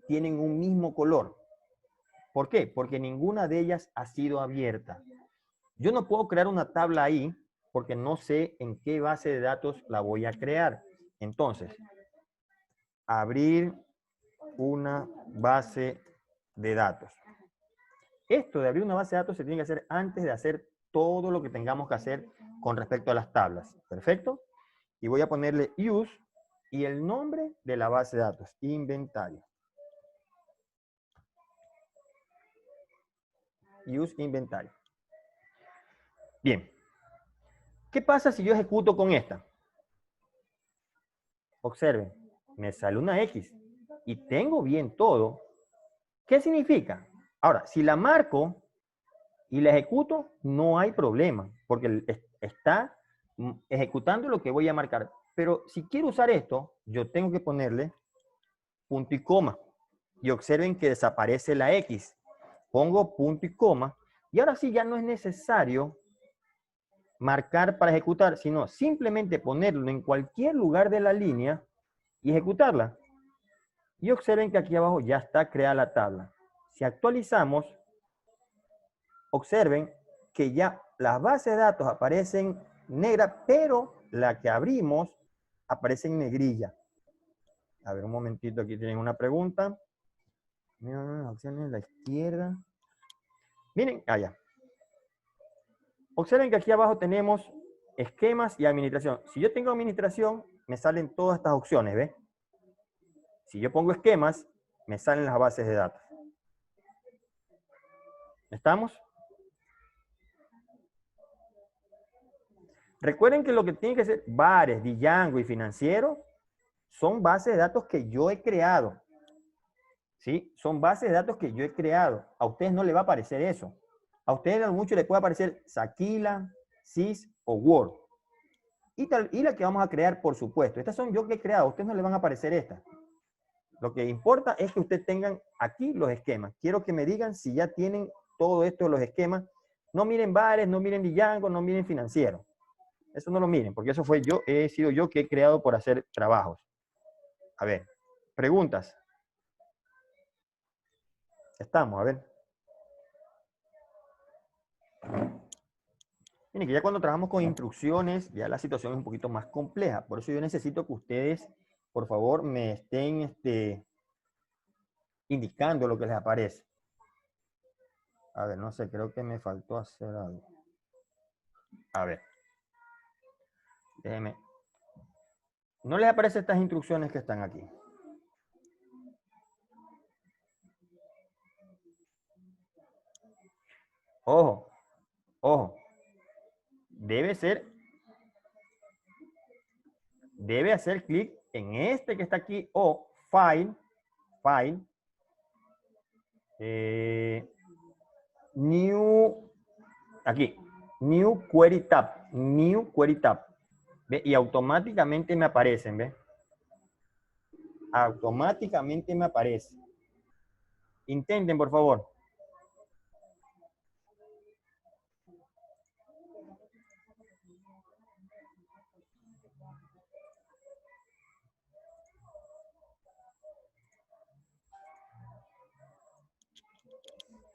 tienen un mismo color. ¿Por qué? Porque ninguna de ellas ha sido abierta. Yo no puedo crear una tabla ahí porque no sé en qué base de datos la voy a crear. Entonces, abrir una base de datos. Esto de abrir una base de datos se tiene que hacer antes de hacer todo lo que tengamos que hacer con respecto a las tablas. ¿Perfecto? Y voy a ponerle use y el nombre de la base de datos, inventario. Use inventario. Bien. ¿Qué pasa si yo ejecuto con esta? Observen, me sale una X y tengo bien todo. ¿Qué significa? Ahora, si la marco y la ejecuto, no hay problema, porque está ejecutando lo que voy a marcar. Pero si quiero usar esto, yo tengo que ponerle punto y coma. Y observen que desaparece la X. Pongo punto y coma. Y ahora sí ya no es necesario marcar para ejecutar, sino simplemente ponerlo en cualquier lugar de la línea y ejecutarla. Y observen que aquí abajo ya está creada la tabla. Si actualizamos, observen que ya las bases de datos aparecen negras, pero la que abrimos aparece en negrilla. A ver, un momentito, aquí tienen una pregunta. Miren las opciones, la izquierda. Miren, allá. Observen que aquí abajo tenemos esquemas y administración. Si yo tengo administración, me salen todas estas opciones, ¿ves? Si yo pongo esquemas, me salen las bases de datos. ¿Estamos? Recuerden que lo que tiene que ser bares, Django y financiero son bases de datos que yo he creado. ¿Sí? Son bases de datos que yo he creado. A ustedes no les va a aparecer eso. A ustedes a mucho les puede aparecer Saquila, Sys o Word. Y la que vamos a crear, por supuesto. Estas son yo que he creado. A ustedes no les van a aparecer estas. Lo que importa es que ustedes tengan aquí los esquemas. Quiero que me digan si ya tienen todo esto de los esquemas. No miren bares, no miren Django, no miren financiero. Eso no lo miren, porque eso fue yo, he sido yo que he creado por hacer trabajos. A ver, preguntas. Estamos, a ver. Miren que ya cuando trabajamos con instrucciones, ya la situación es un poquito más compleja. Por eso yo necesito que ustedes, por favor, me estén indicando lo que les aparece. A ver, no sé, creo que me faltó hacer algo. A ver. Déjenme. ¿No les aparecen estas instrucciones que están aquí? Ojo, ojo. Debe hacer clic en este que está aquí o File, New, aquí, New Query Tab. ¿Ve? Y automáticamente me aparecen, ¿ve? Automáticamente me aparece. Intenten, por favor.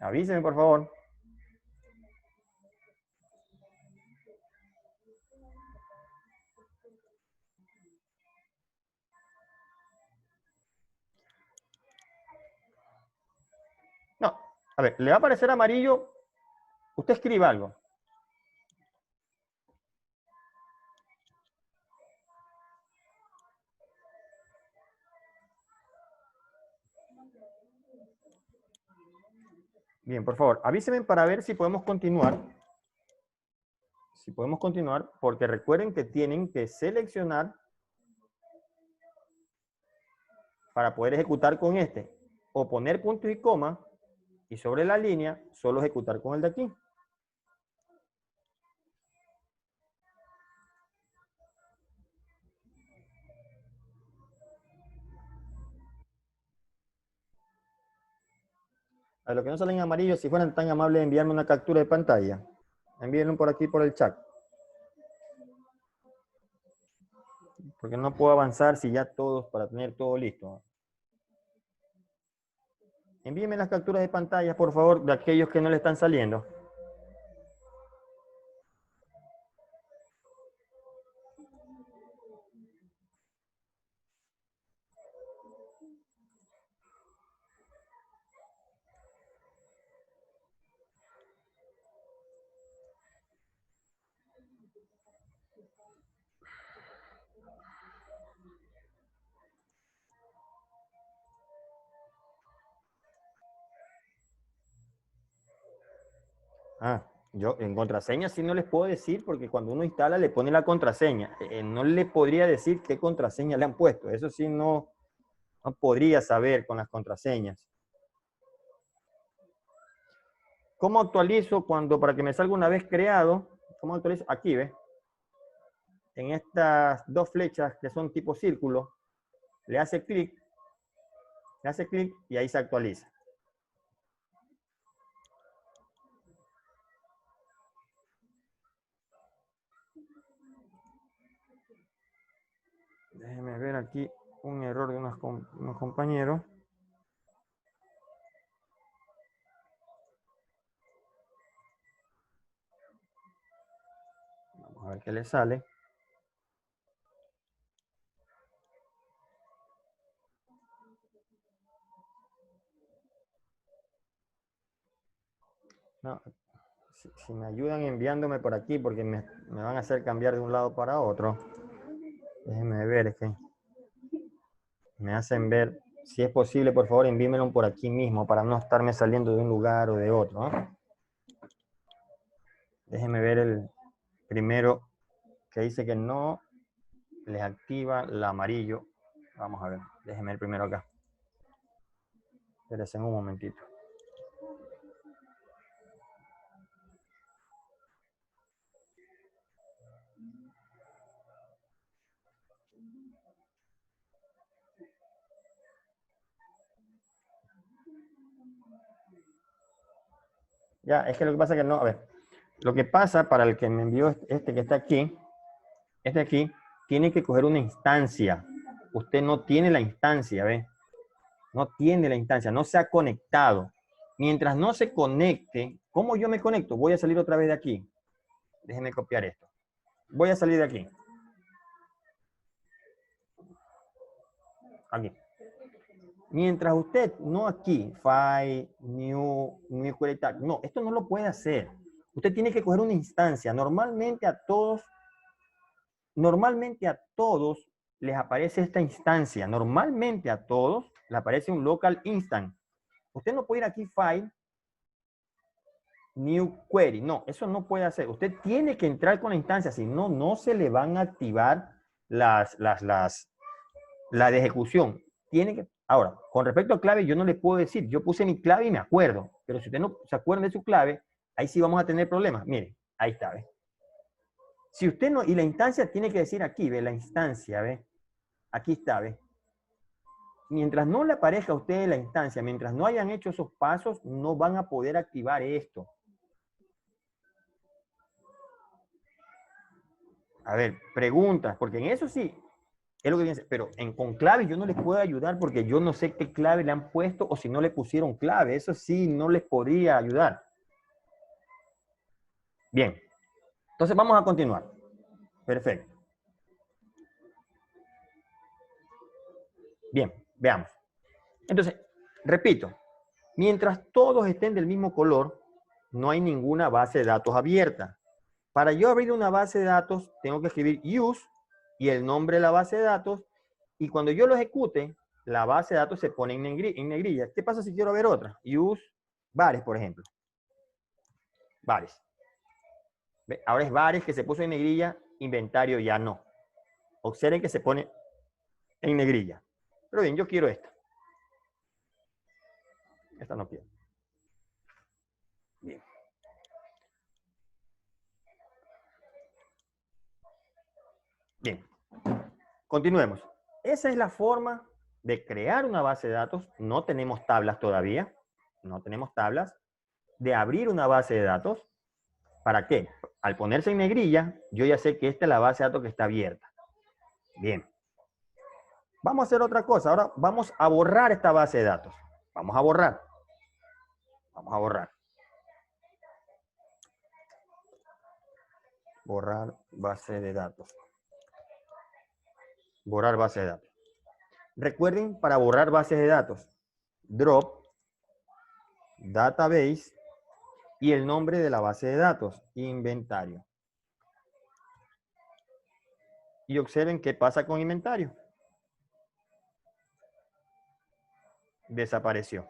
Avísenme, por favor. No, a ver, le va a aparecer amarillo. Usted escriba algo. Bien, por favor, avísenme para ver si podemos continuar. Si podemos continuar, porque recuerden que tienen que seleccionar para poder ejecutar con este, o poner puntos y coma, y sobre la línea, solo ejecutar con el de aquí. A los que no salen amarillos, si fueran tan amables de enviarme una captura de pantalla, envíenlo por aquí por el chat. Porque no puedo avanzar si ya todos, para tener todo listo. Envíenme las capturas de pantalla, por favor, de aquellos que no le están saliendo. Ah, yo en contraseña sí no les puedo decir porque cuando uno instala le pone la contraseña. No le podría decir qué contraseña le han puesto. Eso sí no podría saber con las contraseñas. ¿Cómo actualizo cuando para que me salga una vez creado? ¿Cómo actualizo? Aquí, ¿ves? En estas dos flechas que son tipo círculo, le hace clic y ahí se actualiza. Déjenme ver aquí un error de unos compañeros. Vamos a ver qué le sale. No, si me ayudan enviándome por aquí porque me van a hacer cambiar de un lado para otro. Déjenme ver, es que me hacen ver. Si es posible, por favor, envíenmelo por aquí mismo para no estarme saliendo de un lugar o de otro, ¿no? Déjenme ver el primero que dice que no les activa el amarillo. Vamos a ver, déjenme el primero acá. Espérense un momentito. Ya, es que lo que pasa es que no, a ver, lo que pasa para el que me envió este que está aquí, este aquí, tiene que coger una instancia. Usted no tiene la instancia, ¿ve? No tiene la instancia, no se ha conectado. Mientras no se conecte, ¿cómo yo me conecto? Voy a salir otra vez de aquí. Déjenme copiar esto. Voy a salir de aquí. Aquí. Mientras usted no aquí, File, New Query Tag, no, esto no lo puede hacer. Usted tiene que coger una instancia. Normalmente a todos les aparece esta instancia. Normalmente a todos les aparece un local instant. Usted no puede ir aquí, File, New Query. No, eso no puede hacer. Usted tiene que entrar con la instancia, si no, no se le van a activar la de ejecución. Tiene que, ahora, con respecto a clave, yo no le puedo decir, yo puse mi clave y me acuerdo, pero si usted no se acuerda de su clave, ahí sí vamos a tener problemas. Mire, ahí está, ¿ve? Si usted no, y la instancia tiene que decir aquí, ¿ve? La instancia, ¿ve? Aquí está, ¿ve? Mientras no le aparezca a usted la instancia, mientras no hayan hecho esos pasos, no van a poder activar esto. A ver, preguntas, porque en eso sí, es lo que dice, pero con clave yo no les puedo ayudar porque yo no sé qué clave le han puesto o si no le pusieron clave. Eso sí, no les podría ayudar. Bien, entonces vamos a continuar. Perfecto. Bien, veamos. Entonces, repito, mientras todos estén del mismo color, no hay ninguna base de datos abierta. Para yo abrir una base de datos, tengo que escribir use y el nombre de la base de datos. Y cuando yo lo ejecute, la base de datos se pone en negrilla. ¿Qué pasa si quiero ver otra? Use bares, por ejemplo. Bares. Ahora es bares que se puso en negrilla, inventario ya no. Observen que se pone en negrilla. Pero bien, yo quiero esta. Esta no quiero. Bien. Bien. Continuemos. Esa es la forma de crear una base de datos. No tenemos tablas todavía. No tenemos tablas. De abrir una base de datos. ¿Para qué? Al ponerse en negrilla, yo ya sé que esta es la base de datos que está abierta. Bien. Vamos a hacer otra cosa. Ahora vamos a borrar esta base de datos. Vamos a borrar. Vamos a borrar. Borrar base de datos. Borrar base de datos. Recuerden, para borrar bases de datos, drop, database y el nombre de la base de datos, inventario. Y observen qué pasa con inventario. Desapareció.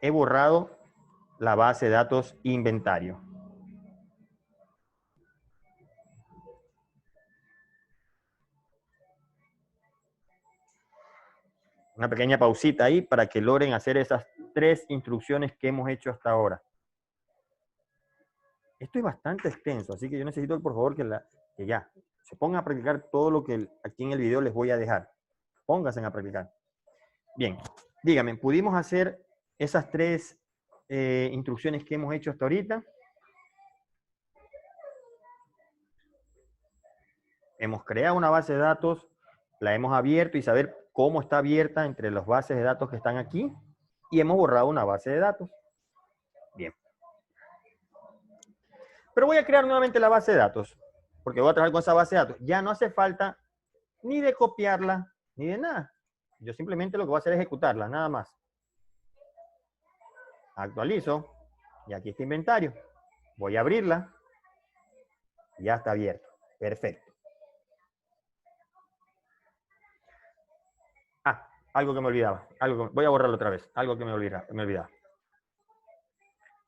He borrado la base de datos inventario. Una pequeña pausita ahí para que logren hacer esas 3 instrucciones que hemos hecho hasta ahora. Esto es bastante extenso, así que yo necesito, por favor, que ya se pongan a practicar todo lo que aquí en el video les voy a dejar. Pónganse a practicar. Bien, díganme, ¿pudimos hacer esas 3 instrucciones que hemos hecho hasta ahorita? Hemos creado una base de datos, la hemos abierto y saber cómo está abierta entre las bases de datos que están aquí, y hemos borrado una base de datos. Bien. Pero voy a crear nuevamente la base de datos, porque voy a trabajar con esa base de datos. Ya no hace falta ni de copiarla, ni de nada. Yo simplemente lo que voy a hacer es ejecutarla, nada más. Actualizo, y aquí está inventario. Voy a abrirla. Ya está abierto. Perfecto. Ah, algo que me olvidaba. Voy a borrarlo otra vez. Algo que me olvidaba.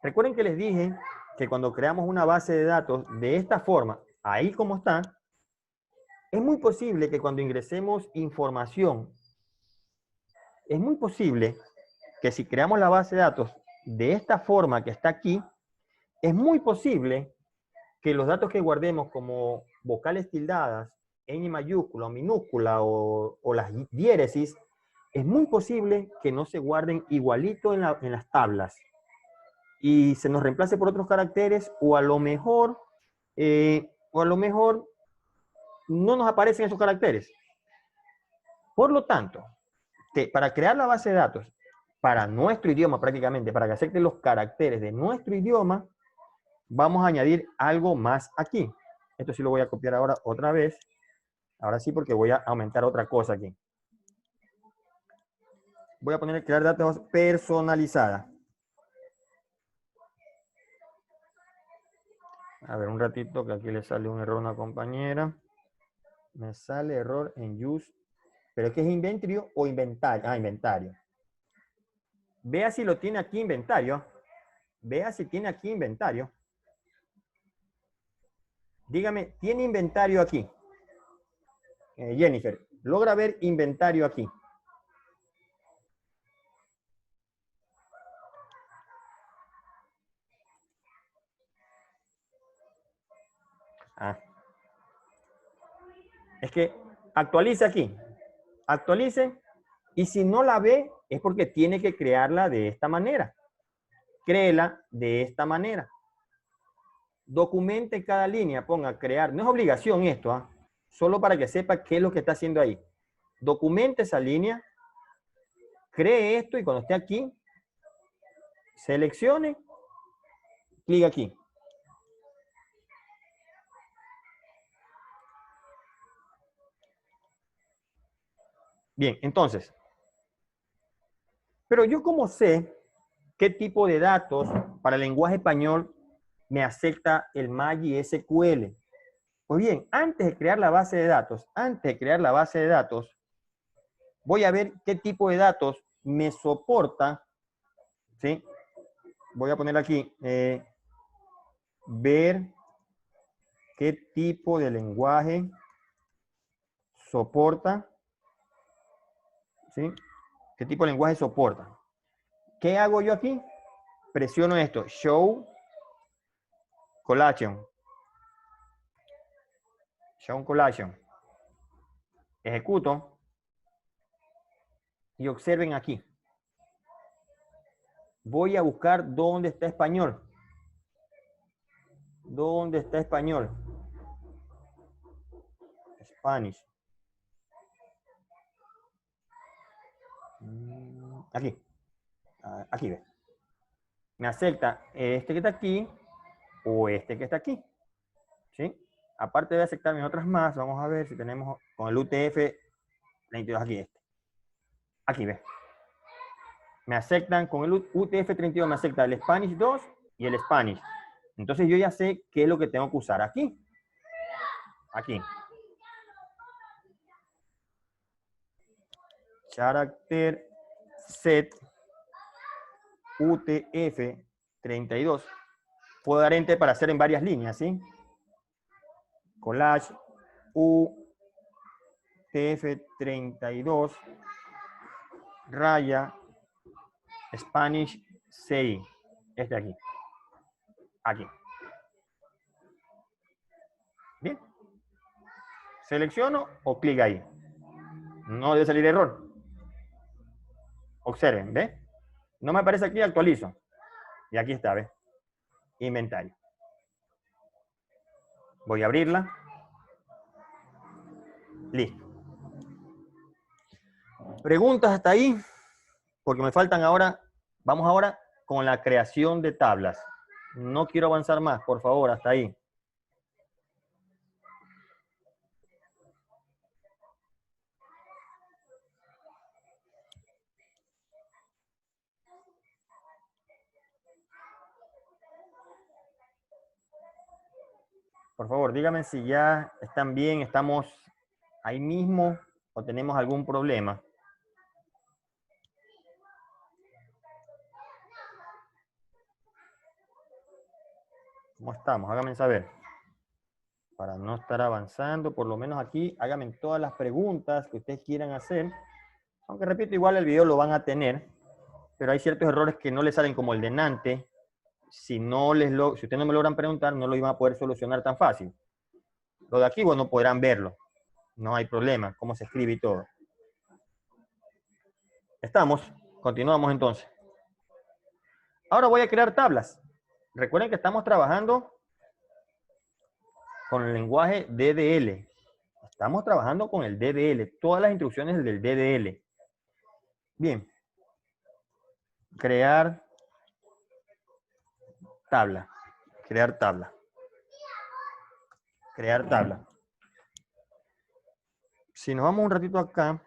Recuerden que les dije que cuando creamos una base de datos de esta forma, ahí como está, es muy posible que cuando ingresemos información, es muy posible que si creamos la base de datos de esta forma que está aquí, es muy posible que los datos que guardemos como vocales tildadas, ñ mayúscula o minúscula o las diéresis, es muy posible que no se guarden igualito en las tablas y se nos reemplace por otros caracteres, o a lo mejor no nos aparecen esos caracteres. Por lo tanto, para crear la base de datos para nuestro idioma prácticamente, para que acepte los caracteres de nuestro idioma, vamos a añadir algo más aquí. Esto sí lo voy a copiar ahora otra vez. Ahora sí, porque voy a aumentar otra cosa aquí. Voy a poner crear datos personalizada. A ver, un ratito, que aquí le sale un error a una compañera. Me sale error en use. Pero es que es inventario o inventario. Ah, inventario. Vea si lo tiene aquí inventario. Vea si tiene aquí inventario. Dígame, ¿tiene inventario aquí? Jennifer, ¿logra ver inventario aquí? Ah. Es que actualice aquí. Actualice. Y si no la ve, es porque tiene que crearla de esta manera. Créela de esta manera. Documente cada línea, ponga crear. No es obligación esto, ¿ah? Solo para que sepa qué es lo que está haciendo ahí. Documente esa línea, cree esto y cuando esté aquí, seleccione, clic aquí. Bien, entonces, pero yo cómo sé qué tipo de datos para el lenguaje español me acepta el Magi SQL. Pues bien, antes de crear la base de datos, voy a ver qué tipo de datos me soporta, ¿sí? Voy a poner aquí, ver qué tipo de lenguaje soporta, ¿sí? ¿Qué tipo de lenguaje soporta? ¿Qué hago yo aquí? Presiono esto, Show Collation. Show Collation. Ejecuto. Y observen aquí. Voy a buscar dónde está español. ¿Dónde está español? Spanish. Aquí. Aquí ve. Me acepta este que está aquí o este que está aquí. ¿Sí? Aparte de aceptarme otras más, vamos a ver si tenemos con el UTF-32 aquí este. Aquí ve. Me aceptan con el UTF-32, me acepta el Spanish 2 y el Spanish. Entonces yo ya sé qué es lo que tengo que usar aquí. Aquí. Character set UTF-32. Puedo dar enter para hacer en varias líneas, ¿sí? Collage UTF-32. raya, Spanish CI. Este aquí. Aquí. Bien. Selecciono o clic ahí. No debe salir error. Observen, ¿ves? No me aparece aquí, actualizo. Y aquí está, ¿ves? Inventario. Voy a abrirla. Listo. Preguntas hasta ahí, porque me faltan ahora. Vamos ahora con la creación de tablas. No quiero avanzar más, por favor, hasta ahí. Por favor, díganme si ya están bien, estamos ahí mismo o tenemos algún problema. ¿Cómo estamos? Háganme saber. Para no estar avanzando, por lo menos aquí, háganme todas las preguntas que ustedes quieran hacer. Aunque repito, igual el video lo van a tener, pero hay ciertos errores que no les salen como el de Nante. Si ustedes no me logran preguntar, no lo iban a poder solucionar tan fácil. Lo de aquí, bueno, podrán verlo. No hay problema, cómo se escribe y todo. Estamos, continuamos entonces. Ahora voy a crear tablas. Recuerden que estamos trabajando con el lenguaje DDL. Estamos trabajando con el DDL, todas las instrucciones del DDL. Bien. Crear tabla. Crear tabla. Crear tabla. Si nos vamos un ratito acá,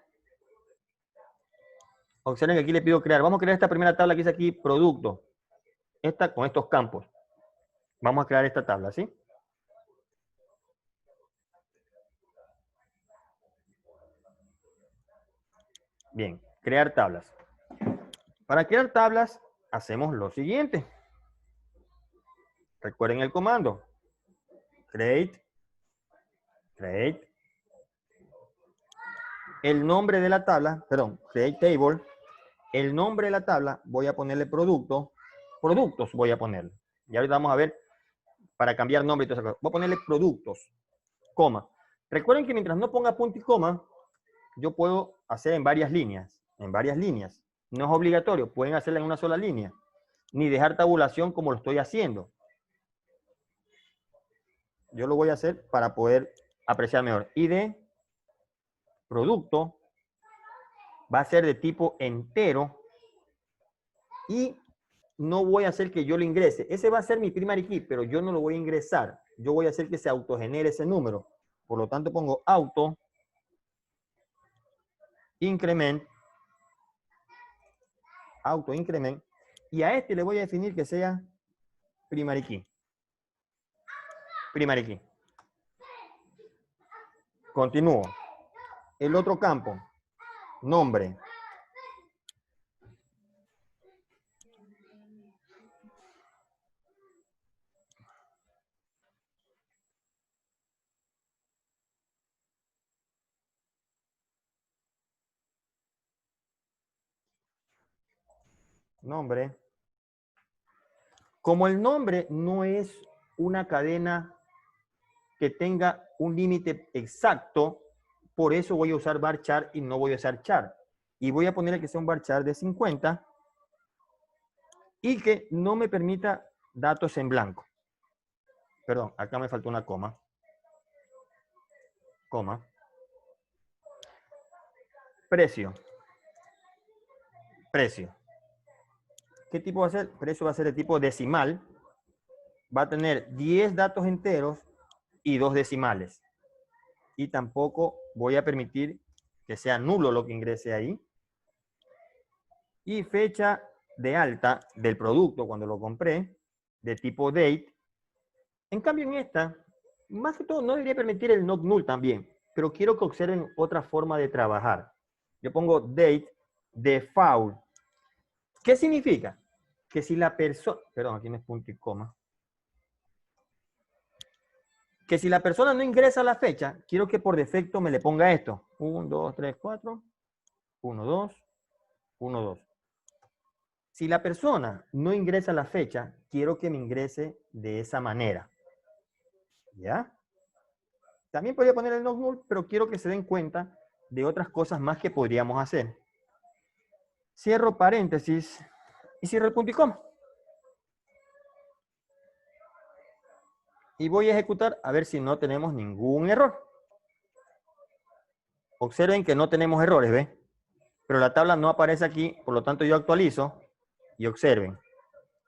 observen que aquí le pido crear. Vamos a crear esta primera tabla que dice aquí, producto. Esta con estos campos. Vamos a crear esta tabla, ¿sí? Bien, crear tablas. Para crear tablas, hacemos lo siguiente. Recuerden el comando. Create. El nombre de la tabla, perdón, create table. El nombre de la tabla, voy a ponerle producto. Productos voy a ponerle. Y ahorita vamos a ver para cambiar nombre y todas esas cosas. Voy a ponerle productos, coma. Recuerden que mientras no ponga punto y coma, yo puedo hacer en varias líneas. En varias líneas. No es obligatorio, pueden hacerla en una sola línea. Ni dejar tabulación como lo estoy haciendo. Yo lo voy a hacer para poder apreciar mejor. ID, producto, va a ser de tipo entero y no voy a hacer que yo lo ingrese. Ese va a ser mi primary key, pero yo no lo voy a ingresar. Yo voy a hacer que se autogenere ese número. Por lo tanto, pongo auto, increment, auto increment, y a este le voy a definir que sea primary key. Primary key. Continúo. El otro campo, nombre. Nombre. Como el nombre no es una cadena que tenga un límite exacto, por eso voy a usar varchar y no voy a usar char. Y voy a ponerle que sea un varchar de 50 y que no me permita datos en blanco. Perdón, acá me faltó una coma. Coma. Precio. Precio. ¿Qué tipo va a ser? Precio va a ser de tipo decimal. Va a tener 10 datos enteros y 2 decimales. Y tampoco voy a permitir que sea nulo lo que ingrese ahí. Y fecha de alta del producto cuando lo compré, de tipo date. En cambio en esta, más que todo, no debería permitir el not null también, pero quiero que observen otra forma de trabajar. Yo pongo date default. ¿Qué significa? Que si la persona, perdón, aquí no es punto y coma, que si la persona no ingresa la fecha, quiero que por defecto me le ponga esto. 1, 2, 3, 4, 1, 2, 1, 2. Si la persona no ingresa la fecha, quiero que me ingrese de esa manera. ¿Ya? También podría poner el not null, pero quiero que se den cuenta de otras cosas más que podríamos hacer. Cierro paréntesis y cierro el punto y coma. Y voy a ejecutar a ver si no tenemos ningún error. Observen que no tenemos errores, ¿ven? Pero la tabla no aparece aquí, por lo tanto yo actualizo y observen.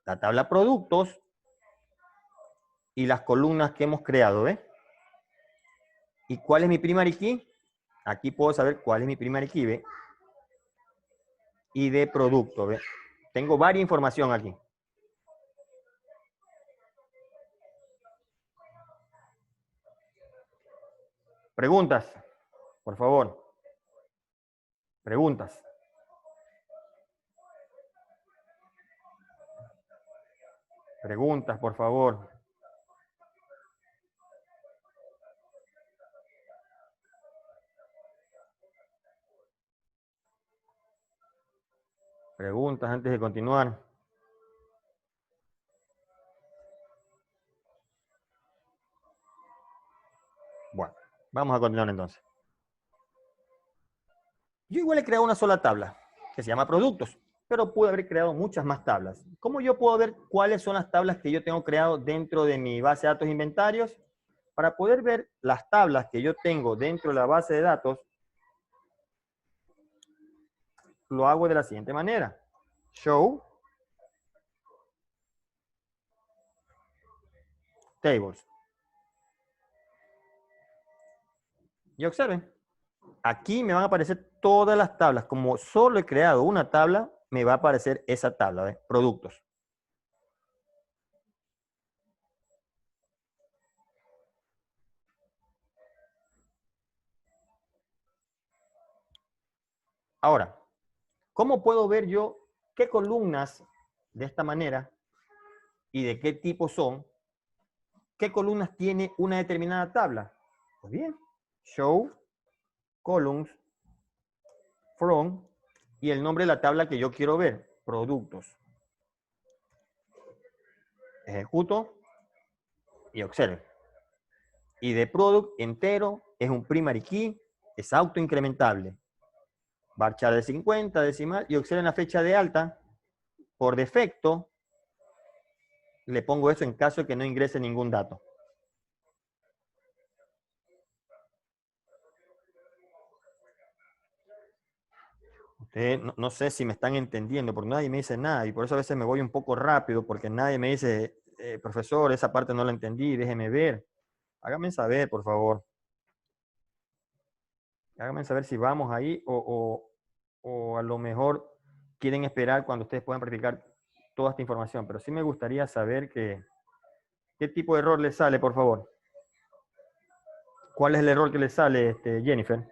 La tabla productos y las columnas que hemos creado, ¿ven? ¿Y cuál es mi primary key? Aquí puedo saber cuál es mi primary key, ¿ven? Y de producto, ¿ven? Tengo varias información aquí. Preguntas, por favor. Preguntas. Preguntas, por favor. Preguntas antes de continuar. Bueno, vamos a continuar entonces. Yo igual he creado una sola tabla, que se llama productos, pero pude haber creado muchas más tablas. ¿Cómo yo puedo ver cuáles son las tablas que yo tengo creado dentro de mi base de datos inventarios? Para poder ver las tablas que yo tengo dentro de la base de datos, lo hago de la siguiente manera. Show tables. Y observen, aquí me van a aparecer todas las tablas. Como solo he creado una tabla, me va a aparecer esa tabla de productos. Ahora, ¿cómo puedo ver yo qué columnas de esta manera y de qué tipo son? ¿Qué columnas tiene una determinada tabla? Pues bien, show columns from y el nombre de la tabla que yo quiero ver, productos. Ejecuto y observe. Y de product entero es un primary key, es autoincrementable. Varchar de 50, decimal, y observen la fecha de alta. Por defecto, le pongo eso en caso de que no ingrese ningún dato. Ustedes no sé si me están entendiendo, porque nadie me dice nada, y por eso a veces me voy un poco rápido, porque nadie me dice, profesor, esa parte no la entendí, déjeme ver. Háganme saber, por favor. Háganme saber si vamos ahí o a lo mejor quieren esperar cuando ustedes puedan practicar toda esta información. Pero sí me gustaría saber qué tipo de error les sale, por favor. ¿Cuál es el error que les sale, Jennifer?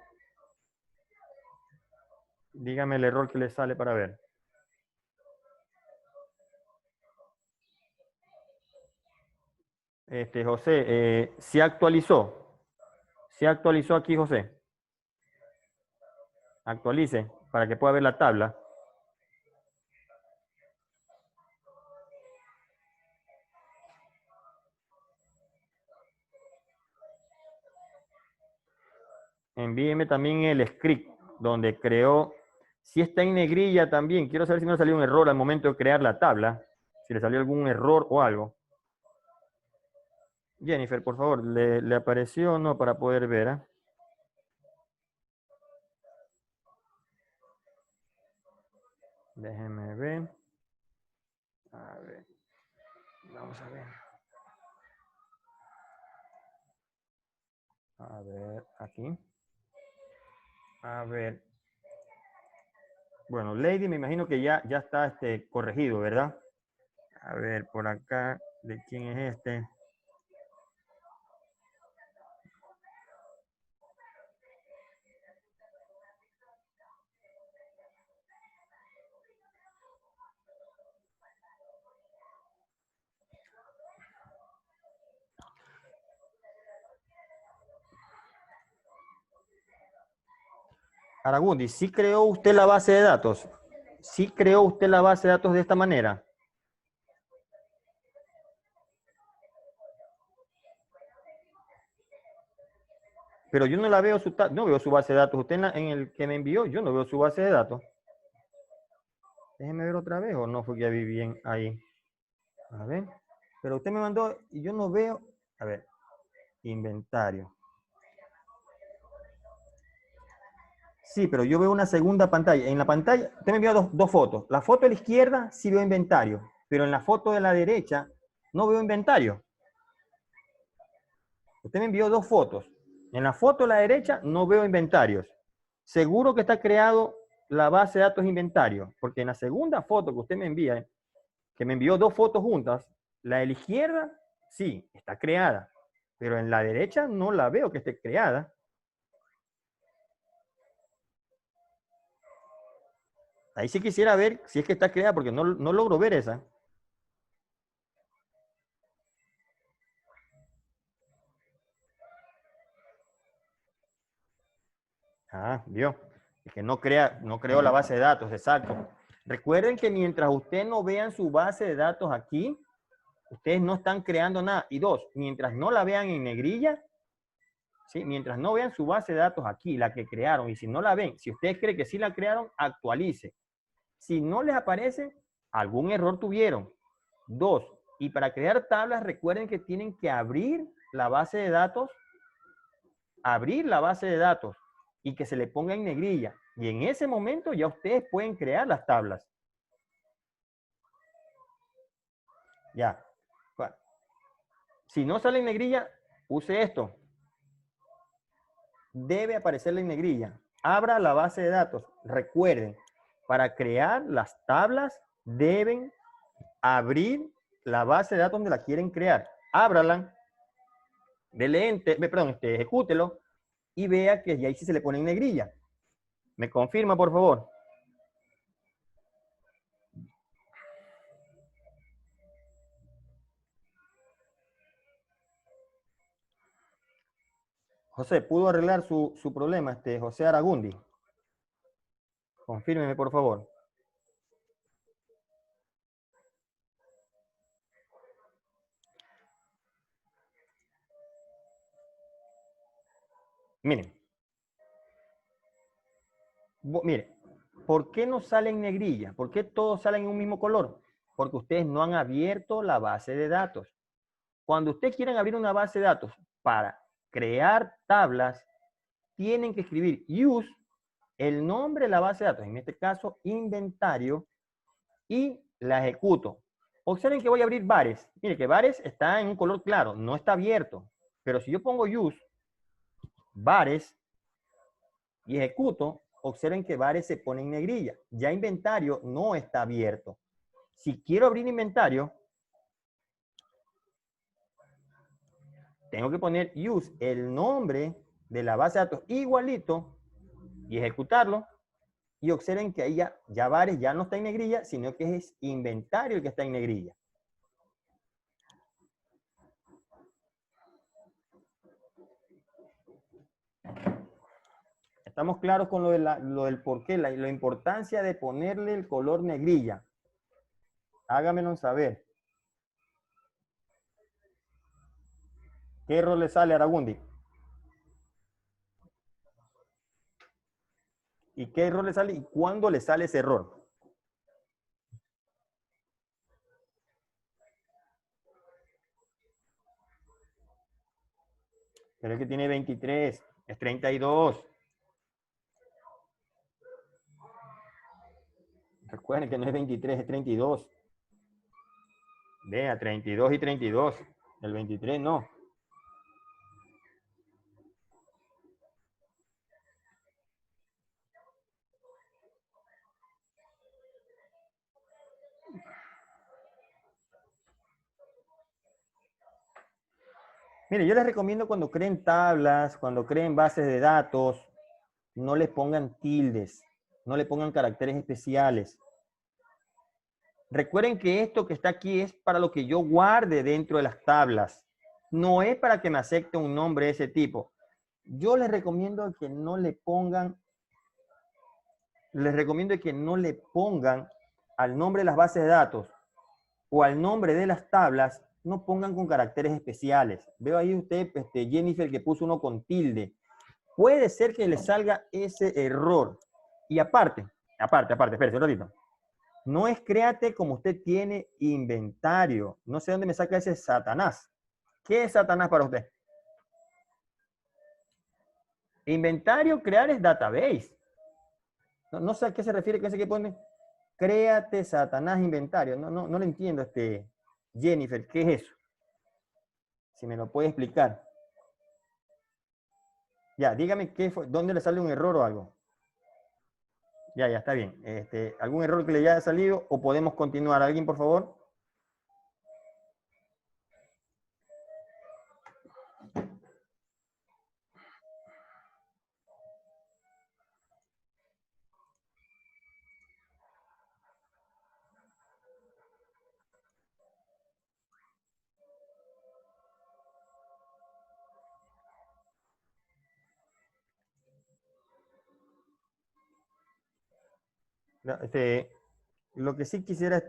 Dígame el error que les sale para ver. José, ¿se actualizó? ¿Se actualizó aquí, José? Actualice para que pueda ver la tabla. Envíeme también el script donde creó. Si está en negrilla también, quiero saber si no salió un error al momento de crear la tabla. Si le salió algún error o algo. Jennifer, por favor, ¿le apareció o no para poder ver? Déjenme ver. A ver. Vamos a ver. A ver, aquí. A ver. Bueno, Lady, me imagino que ya está corregido, ¿verdad? A ver, por acá, ¿de quién es este? Aragundi, ¿sí creó usted la base de datos? ¿Sí creó usted la base de datos de esta manera? Pero yo no la veo, no veo su base de datos. Usted en el que me envió, yo no veo su base de datos. Déjeme ver otra vez, o no fue que ya vi bien ahí. A ver. Pero usted me mandó y yo no veo. A ver. Inventario. Sí, pero yo veo una segunda pantalla. En la pantalla, usted me envió dos fotos. La foto de la izquierda sí veo inventario, pero en la foto de la derecha no veo inventario. Usted me envió dos fotos. En la foto de la derecha no veo inventarios. Seguro que está creado la base de datos inventario, porque en la segunda foto que usted me envía, que me envió dos fotos juntas, la de la izquierda sí, está creada, pero en la derecha no la veo que esté creada. Ahí sí quisiera ver si es que está creada, porque no logro ver esa. Ah, vio. Es que no creó la base de datos, exacto. Recuerden que mientras ustedes no vean su base de datos aquí, ustedes no están creando nada. Y dos, mientras no la vean en negrilla, ¿sí? Mientras no vean su base de datos aquí, la que crearon, y si no la ven, si ustedes creen que sí la crearon, actualice. Si no les aparece, algún error tuvieron. Dos, y para crear tablas, recuerden que tienen que abrir la base de datos y que se le ponga en negrilla. Y en ese momento ya ustedes pueden crear las tablas. Ya. Si no sale en negrilla, use esto. Debe aparecerle en negrilla. Abra la base de datos. Recuerden, para crear las tablas deben abrir la base de datos donde la quieren crear. Ábrala, ejecútelo y vea que ya ahí sí se le pone en negrilla. ¿Me confirma, por favor? José, ¿pudo arreglar su problema, José Aragundi? Confírmeme, por favor. Miren. Mire, ¿por qué no sale en negrilla? ¿Por qué todos salen en un mismo color? Porque ustedes no han abierto la base de datos. Cuando ustedes quieren abrir una base de datos para crear tablas, tienen que escribir use, el nombre de la base de datos, en este caso inventario, y la ejecuto. Observen que voy a abrir bares. Mire que bares está en un color claro, no está abierto. Pero si yo pongo use, bares, y ejecuto, observen que bares se pone en negrilla. Ya inventario no está abierto. Si quiero abrir inventario, tengo que poner use, el nombre de la base de datos igualito, y ejecutarlo. Y observen que ahí ya bares ya no está en negrilla, sino que es inventario el que está en negrilla. Estamos claros con lo del por qué, la importancia de ponerle el color negrilla. Hágamelo saber. ¿Qué error le sale a Aragundi? ¿Y qué error le sale? ¿Y cuándo le sale ese error? Pero es que tiene 23, es 32. Recuerden que no es 23, es 32. Vea, 32 y 32. El 23 no. Mire, yo les recomiendo cuando creen tablas, cuando creen bases de datos, no les pongan tildes, no le pongan caracteres especiales. Recuerden que esto que está aquí es para lo que yo guarde dentro de las tablas. No es para que me acepte un nombre de ese tipo. Yo les recomiendo que no le pongan les recomiendo que no le pongan al nombre de las bases de datos o al nombre de las tablas, no pongan con caracteres especiales. Veo ahí usted, Jennifer, que puso uno con tilde. Puede ser que le salga ese error. Y aparte, espérese un ratito. No es créate como usted tiene inventario. No sé dónde me saca ese Satanás. ¿Qué es Satanás para usted? Inventario, crear es database. No sé a qué se refiere con ese que pone. Créate Satanás inventario. No lo entiendo, Jennifer. ¿Qué es eso? Si me lo puede explicar. Ya, dígame qué fue, dónde le sale un error o algo. Ya, está bien. ¿Algún error que le haya salido o podemos continuar? ¿Alguien, por favor? No, lo que sí quisiera,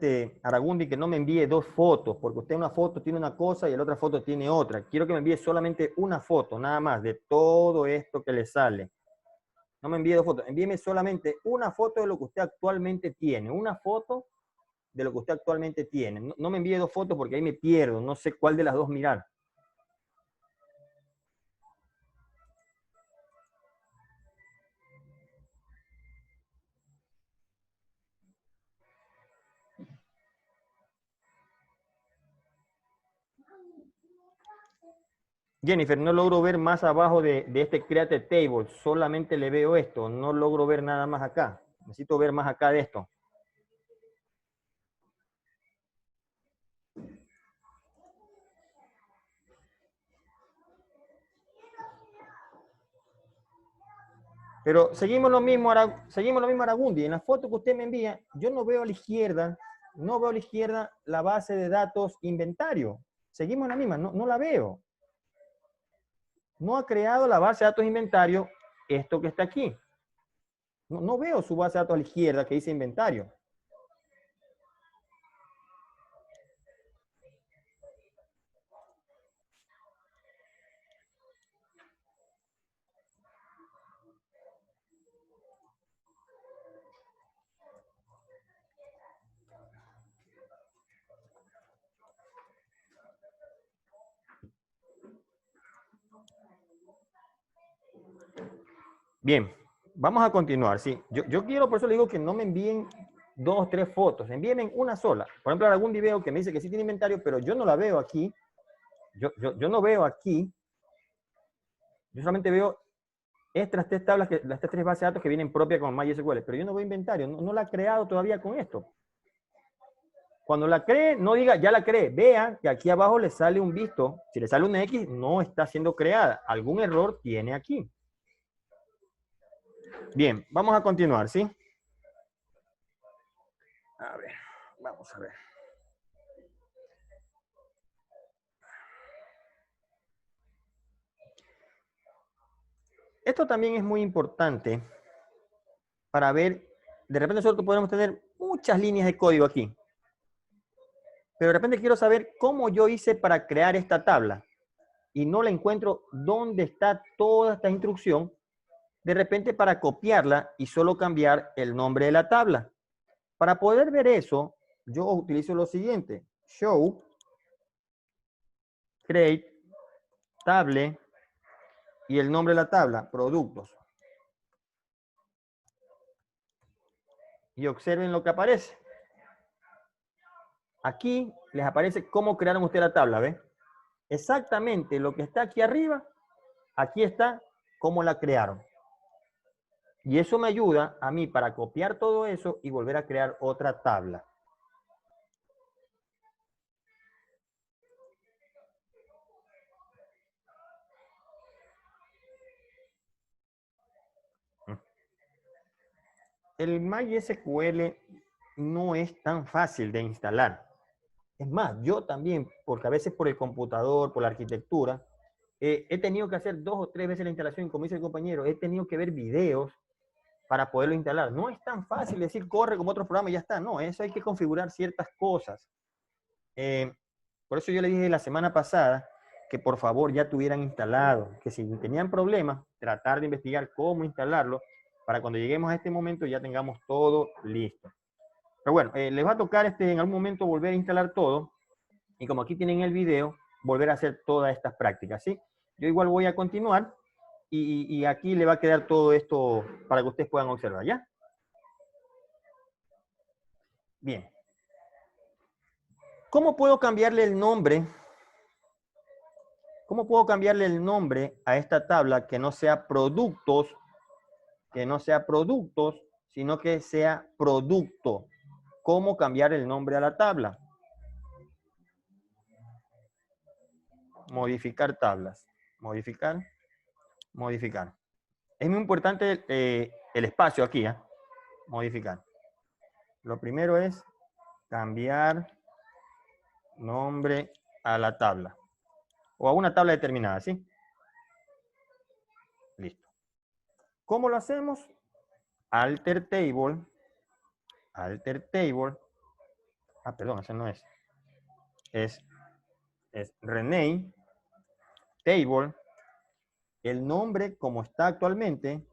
Aragundi, que no me envíe dos fotos, porque usted una foto tiene una cosa y la otra foto tiene otra. Quiero que me envíe solamente una foto, nada más, de todo esto que le sale. No me envíe dos fotos, envíeme solamente una foto de lo que usted actualmente tiene. Una foto de lo que usted actualmente tiene. No me envíe dos fotos porque ahí me pierdo, no sé cuál de las dos mirar. Jennifer, no logro ver más abajo de este Create Table, solamente le veo esto, no logro ver nada más acá. Necesito ver más acá de esto. Pero seguimos lo mismo, Aragundi. En la foto que usted me envía, yo no veo a la izquierda, la base de datos inventario. Seguimos en la misma, no la veo. No ha creado la base de datos inventario, esto que está aquí. No veo su base de datos a la izquierda que dice inventario. Bien, vamos a continuar. Sí, yo quiero, por eso le digo que no me envíen dos, tres fotos, envíenme una sola. Por ejemplo, algún video que me dice que sí tiene inventario, pero yo no la veo aquí. Yo no veo aquí. Yo solamente veo estas tres tablas, estas tres bases de datos que vienen propias con MySQL, pero yo no veo inventario, no la he creado todavía con esto. Cuando la cree, no diga ya la cree, vea que aquí abajo le sale un visto. Si le sale una X, no está siendo creada. Algún error tiene aquí. Bien, vamos a continuar, ¿sí? A ver, vamos a ver. Esto también es muy importante para ver, de repente nosotros podemos tener muchas líneas de código aquí, pero de repente quiero saber cómo yo hice para crear esta tabla y no la encuentro dónde está toda esta instrucción, de repente para copiarla y solo cambiar el nombre de la tabla. Para poder ver eso, yo utilizo lo siguiente, show, create, table y el nombre de la tabla, productos. Y observen lo que aparece. Aquí les aparece cómo crearon ustedes la tabla, ¿ven? Exactamente lo que está aquí arriba, aquí está cómo la crearon. Y eso me ayuda a mí para copiar todo eso y volver a crear otra tabla. El MySQL no es tan fácil de instalar. Es más, yo también, porque a veces por el computador, por la arquitectura, he tenido que hacer 2 o 3 veces la instalación, como dice el compañero, he tenido que ver videos para poderlo instalar. No es tan fácil decir corre como otros programas y ya está. No, eso hay que configurar ciertas cosas. Por eso yo le dije la semana pasada que por favor ya tuvieran instalado, que si tenían problemas, tratar de investigar cómo instalarlo para cuando lleguemos a este momento ya tengamos todo listo. Pero bueno, les va a tocar en algún momento volver a instalar todo y como aquí tienen el video, volver a hacer todas estas prácticas, ¿sí? Yo igual voy a continuar y aquí le va a quedar todo esto para que ustedes puedan observar, ¿ya? Bien. ¿Cómo puedo cambiarle el nombre? ¿Cómo puedo cambiarle el nombre a esta tabla que no sea productos, sino que sea producto? ¿Cómo cambiar el nombre a la tabla? Modificar tablas. Modificar, modificar. Es muy importante el espacio aquí, ¿eh? Modificar. Lo primero es cambiar nombre a la tabla. O a una tabla determinada, ¿sí? Listo. ¿Cómo lo hacemos? Alter table. Alter table. Ah, perdón, ese no es. Es rename table. El nombre como está actualmente.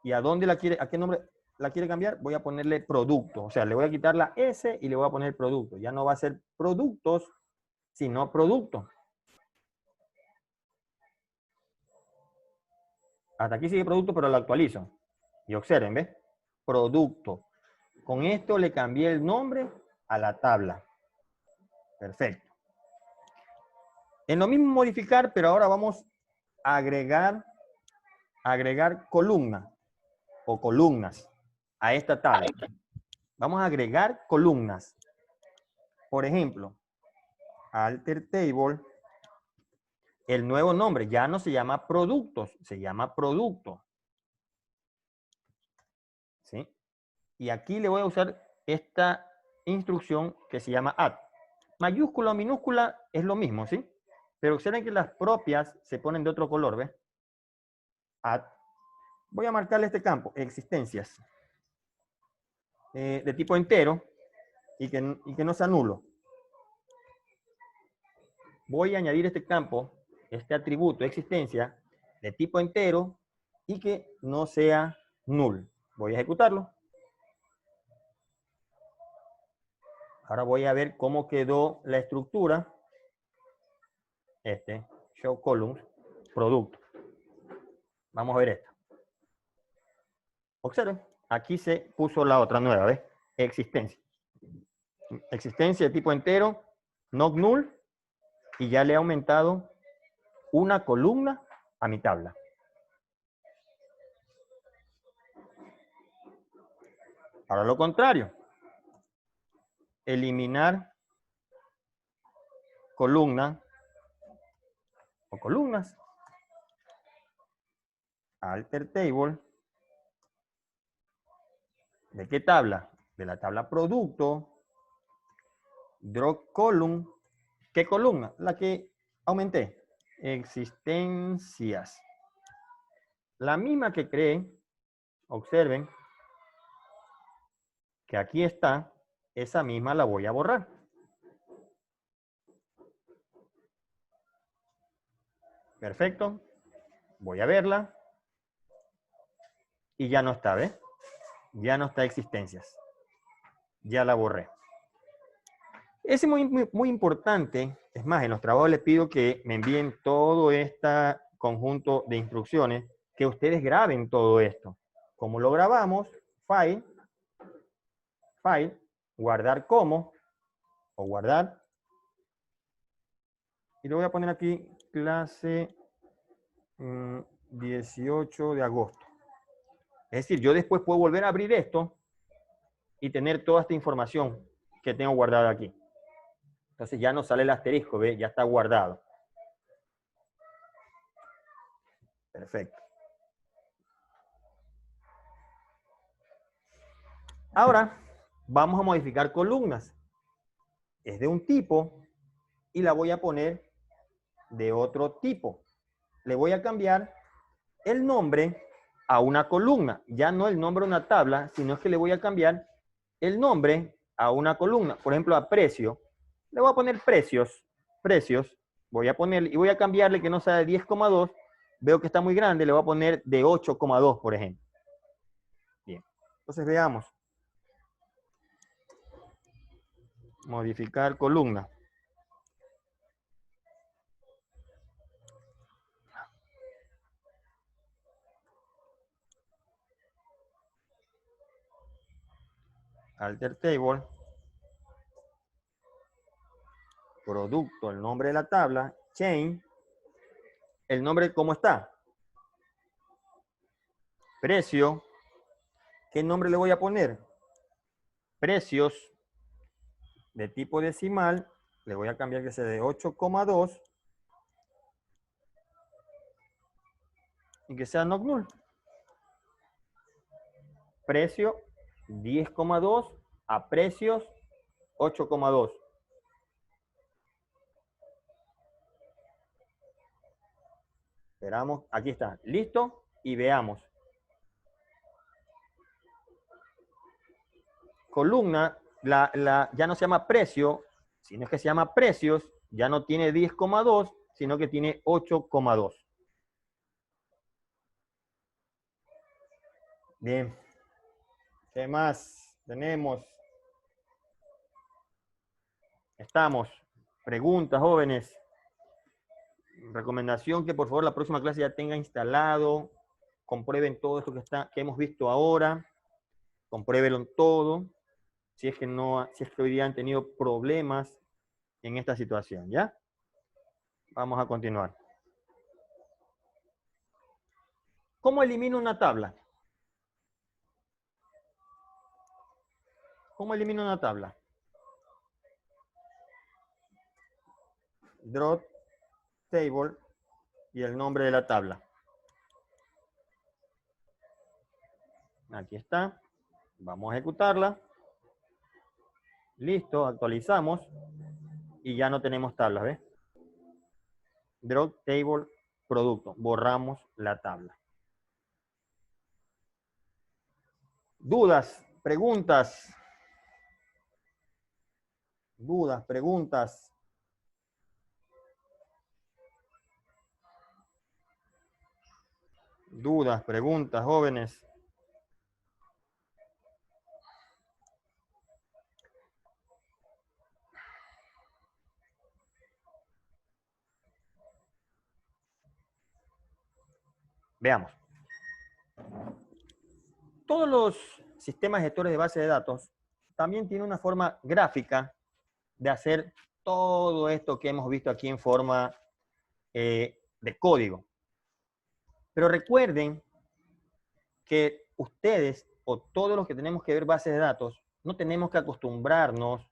¿Y a dónde a qué nombre la quiere cambiar? Voy a ponerle producto. O sea, le voy a quitar la S y le voy a poner producto. Ya no va a ser productos, sino producto. Hasta aquí sigue producto, pero lo actualizo. Y observen, ¿ves? Producto. Con esto le cambié el nombre a la tabla. Perfecto. En lo mismo modificar, pero ahora vamos a agregar columna o columnas a esta tabla. Vamos a agregar columnas. Por ejemplo, alter table, el nuevo nombre ya no se llama productos, se llama producto. ¿Sí? Y aquí le voy a usar esta instrucción que se llama add. Mayúscula o minúscula es lo mismo, ¿sí? Pero observen que las propias se ponen de otro color, ¿ves? Add. Voy a marcarle este campo, existencias, de tipo entero y que no sea nulo. Voy a añadir este campo, este atributo, existencia, de tipo entero y que no sea null. Voy a ejecutarlo. Ahora voy a ver cómo quedó la estructura. Show columns, producto. Vamos a ver esto. Observen, aquí se puso la otra nueva, ¿ves? Existencia. Existencia de tipo entero, not null, y ya le he aumentado una columna a mi tabla. Ahora lo contrario. Eliminar columna o columnas. Alter table. ¿De qué tabla? De la tabla producto. Drop column. ¿Qué columna? La que aumenté. Existencias. La misma que creé. Observen que aquí está. Esa misma la voy a borrar. Perfecto. Voy a verla. Y ya no está, ¿ves? Ya no está existencias. Ya la borré. Es muy importante. Es más, en los trabajos les pido que me envíen todo este conjunto de instrucciones, que ustedes graben todo esto. ¿Cómo lo grabamos? File, file, guardar como, o guardar. Y le voy a poner aquí clase 18 de agosto. Es decir, yo después puedo volver a abrir esto y tener toda esta información que tengo guardada aquí. Entonces ya no sale el asterisco, ¿ve? Ya está guardado. Perfecto. Ahora vamos a modificar columnas. Es de un tipo y la voy a poner de otro tipo. Le voy a cambiar el nombre a una columna. Ya no el nombre de una tabla, sino que le voy a cambiar el nombre a una columna. Por ejemplo, a precio. Le voy a poner precios. Precios. Voy a poner, y voy a cambiarle que no sea de 10,2. Veo que está muy grande, le voy a poner de 8,2, por ejemplo. Bien. Entonces veamos. Modificar columna. Alter table. Producto, el nombre de la tabla. Chain. El nombre, ¿cómo está? Precio. ¿Qué nombre le voy a poner? Precios de tipo decimal. Le voy a cambiar que sea de 8,2 y que sea not null. Precio 10,2 a precios 8,2. Esperamos, aquí está, listo, y veamos. Columna, ya no se llama precio, sino que se llama precios, ya no tiene 10,2, sino que tiene 8,2. Bien. ¿Qué más tenemos? Estamos. Preguntas, jóvenes. Recomendación que por favor la próxima clase ya tenga instalado. Comprueben todo esto que hemos visto ahora. Compruébenlo todo. Si es que hoy día han tenido problemas en esta situación, ¿ya? Vamos a continuar. ¿Cómo elimino una tabla? ¿Cómo elimino una tabla? Drop table y el nombre de la tabla. Aquí está. Vamos a ejecutarla. Listo, actualizamos. Y ya no tenemos tablas, ¿ves? Drop table producto. Borramos la tabla. ¿Dudas? ¿Preguntas? ¿Dudas? ¿Preguntas? ¿Dudas? ¿Preguntas, jóvenes? Veamos. Todos los sistemas gestores de base de datos también tienen una forma gráfica de hacer todo esto que hemos visto aquí en forma de código. Pero recuerden que ustedes o todos los que tenemos que ver bases de datos, no tenemos que acostumbrarnos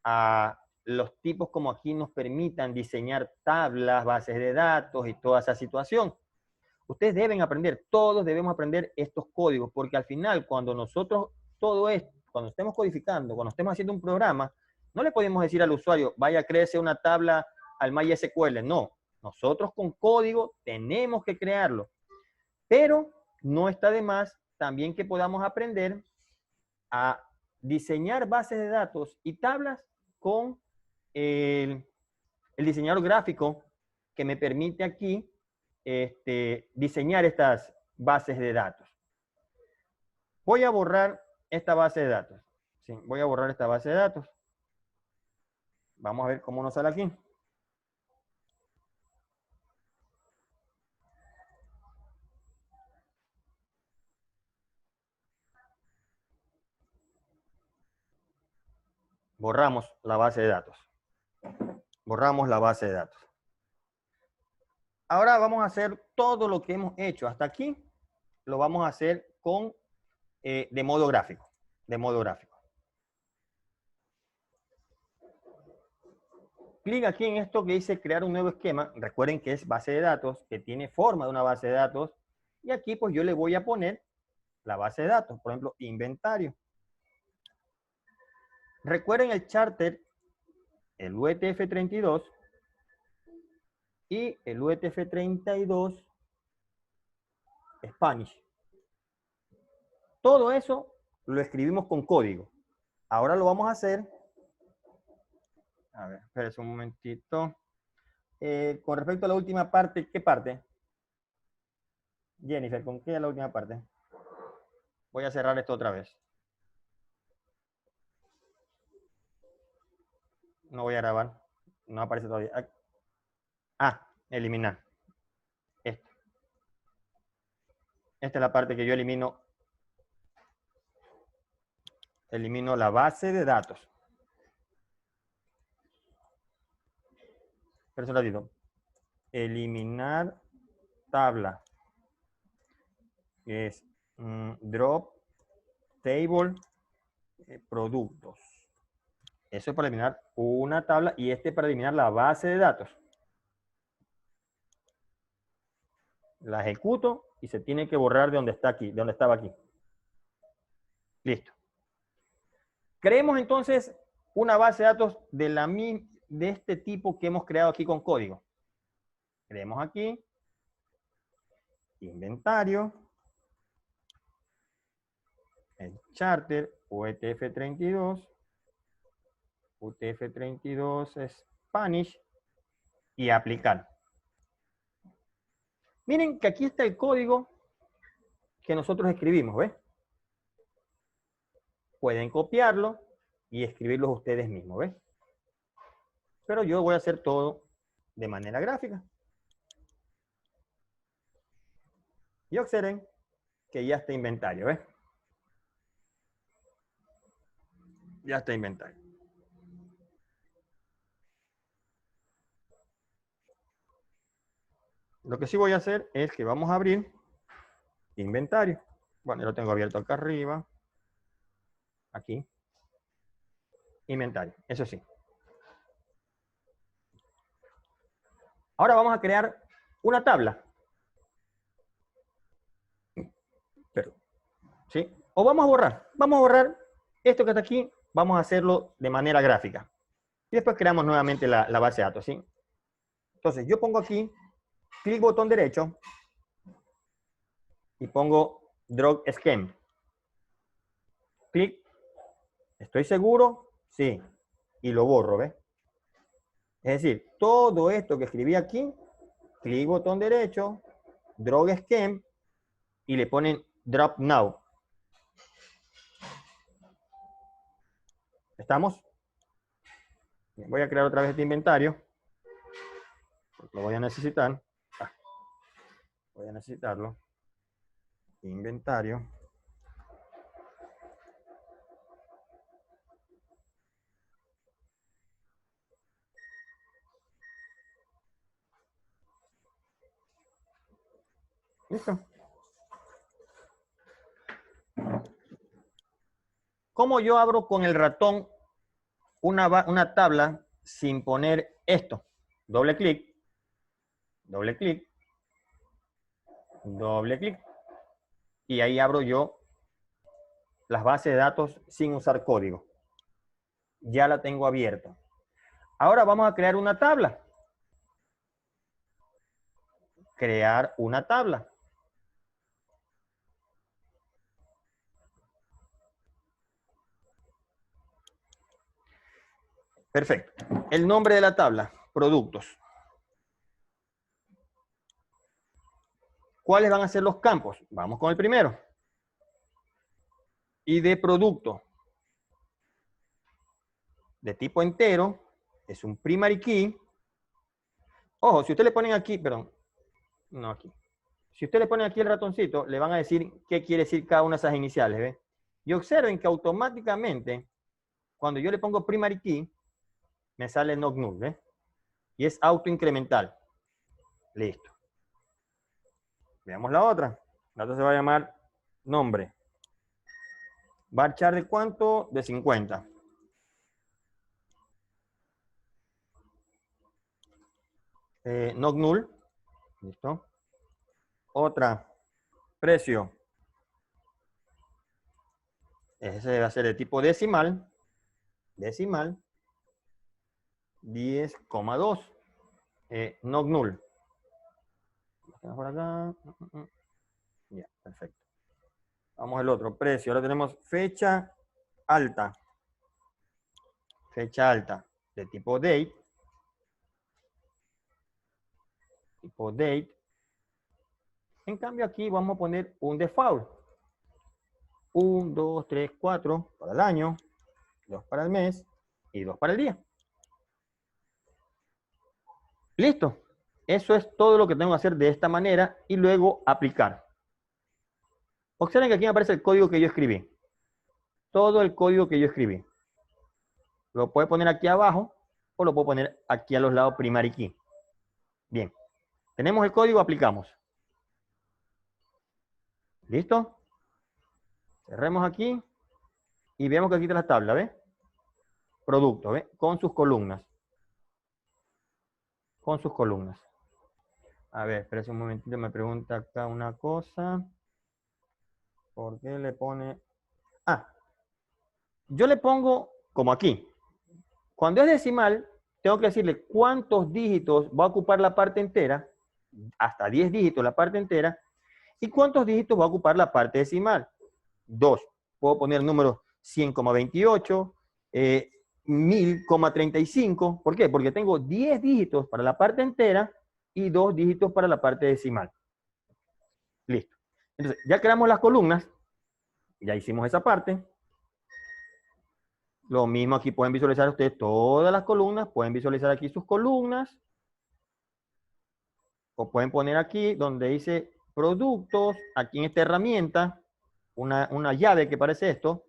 a los tipos como aquí nos permitan diseñar tablas, bases de datos y toda esa situación. Ustedes deben aprender, todos debemos aprender estos códigos, porque al final cuando nosotros todo esto, cuando estemos codificando, cuando estemos haciendo un programa, no le podemos decir al usuario, vaya a crearse una tabla al MySQL. No, nosotros con código tenemos que crearlo. Pero no está de más también que podamos aprender a diseñar bases de datos y tablas con el diseñador gráfico que me permite aquí diseñar estas bases de datos. Voy a borrar esta base de datos. Sí, voy a borrar esta base de datos. Vamos a ver cómo nos sale aquí. Borramos la base de datos. Borramos la base de datos. Ahora vamos a hacer todo lo que hemos hecho hasta aquí. Lo vamos a hacer con de modo gráfico. De modo gráfico. Clic aquí en esto que dice crear un nuevo esquema. Recuerden que es base de datos, que tiene forma de una base de datos. Y aquí pues yo le voy a poner la base de datos. Por ejemplo, inventario. Recuerden el charter, el UTF-32 y el UTF-32 Spanish. Todo eso lo escribimos con código. Ahora lo vamos a hacer. A ver, espérese un momentito. Con respecto a la última parte, ¿qué parte? Jennifer, ¿con qué es la última parte? Voy a cerrar esto otra vez. No voy a grabar. No aparece todavía. Eliminar. Esta es la parte que yo elimino. Elimino la base de datos. Pero un ratito. Eliminar tabla. Es drop table productos. Eso es para eliminar una tabla y este para eliminar la base de datos. La ejecuto y se tiene que borrar de donde está aquí, de donde estaba aquí. Listo. Creemos entonces una base de datos de este tipo que hemos creado aquí con código. Creemos aquí inventario, el charter UTF-32, UTF-32 Spanish y aplicar. Miren que aquí está el código que nosotros escribimos, ¿ves? Pueden copiarlo y escribirlo ustedes mismos, ¿ves? Pero yo voy a hacer todo de manera gráfica. Y observen que ya está inventario, ¿ves? Ya está inventario. Lo que sí voy a hacer es que vamos a abrir inventario. Bueno, yo lo tengo abierto acá arriba. Aquí. Inventario, eso sí. Ahora vamos a crear una tabla. Pero, ¿sí? O vamos a borrar esto que está aquí, vamos a hacerlo de manera gráfica. Y después creamos nuevamente la base de datos, ¿sí? Entonces, yo pongo aquí, clic botón derecho, y pongo Drop Scheme. Clic. ¿Estoy seguro? Sí. Y lo borro, ¿ves? Es decir, todo esto que escribí aquí, clic botón derecho, Drop Scheme, y le ponen Drop Now. ¿Estamos? Voy a crear otra vez este inventario. Lo voy a necesitar. Voy a necesitarlo. Inventario. ¿Listo? ¿Cómo yo abro con el ratón una tabla sin poner esto? Doble clic, doble clic, doble clic. Y ahí abro yo las bases de datos sin usar código. Ya la tengo abierta. Ahora vamos a crear una tabla. Crear una tabla. Perfecto. El nombre de la tabla, productos. ¿Cuáles van a ser los campos? Vamos con el primero. ID producto. De tipo entero. Es un primary key. Ojo, si usted le ponen aquí, perdón, no aquí. Si usted le pone aquí el ratoncito, le van a decir qué quiere decir cada una de esas iniciales, ¿ve? Y observen que automáticamente, cuando yo le pongo primary key, me sale not null, ¿ve? Y es autoincremental. Listo. Veamos la otra. La otra se va a llamar nombre. ¿Varchar de cuánto? De 50. Not null. Listo. Otra. Precio. Ese va a ser de tipo decimal. Decimal. 10,2. Not null. Por acá. Ya, perfecto. Vamos al otro, precio. Ahora tenemos fecha alta. Fecha alta de tipo date. Tipo date. En cambio aquí vamos a poner un default. 1, 2, 3, 4 para el año, 2 para el mes y 2 para el día. Listo. Eso es todo lo que tengo que hacer de esta manera y luego aplicar. Observen que aquí me aparece el código que yo escribí. Todo el código que yo escribí. Lo puedo poner aquí abajo o lo puedo poner aquí a los lados primary key. Bien. Tenemos el código, aplicamos. ¿Listo? Cerremos aquí y vemos que aquí está la tabla, ¿ves? Producto, ¿ves? Con sus columnas. Con sus columnas. A ver, espérese un momentito, me pregunta acá una cosa. ¿Por qué le pone? Ah, yo le pongo como aquí. Cuando es decimal, tengo que decirle cuántos dígitos va a ocupar la parte entera, hasta 10 dígitos la parte entera, y cuántos dígitos va a ocupar la parte decimal. 2. Puedo poner números 100,28, 1000,35. ¿Por qué? Porque tengo 10 dígitos para la parte entera y 2 dígitos para la parte decimal. Listo. Entonces, ya creamos las columnas, ya hicimos esa parte. Lo mismo aquí pueden visualizar ustedes todas las columnas, pueden visualizar aquí sus columnas, o pueden poner aquí donde dice productos, aquí en esta herramienta, una llave que parece esto,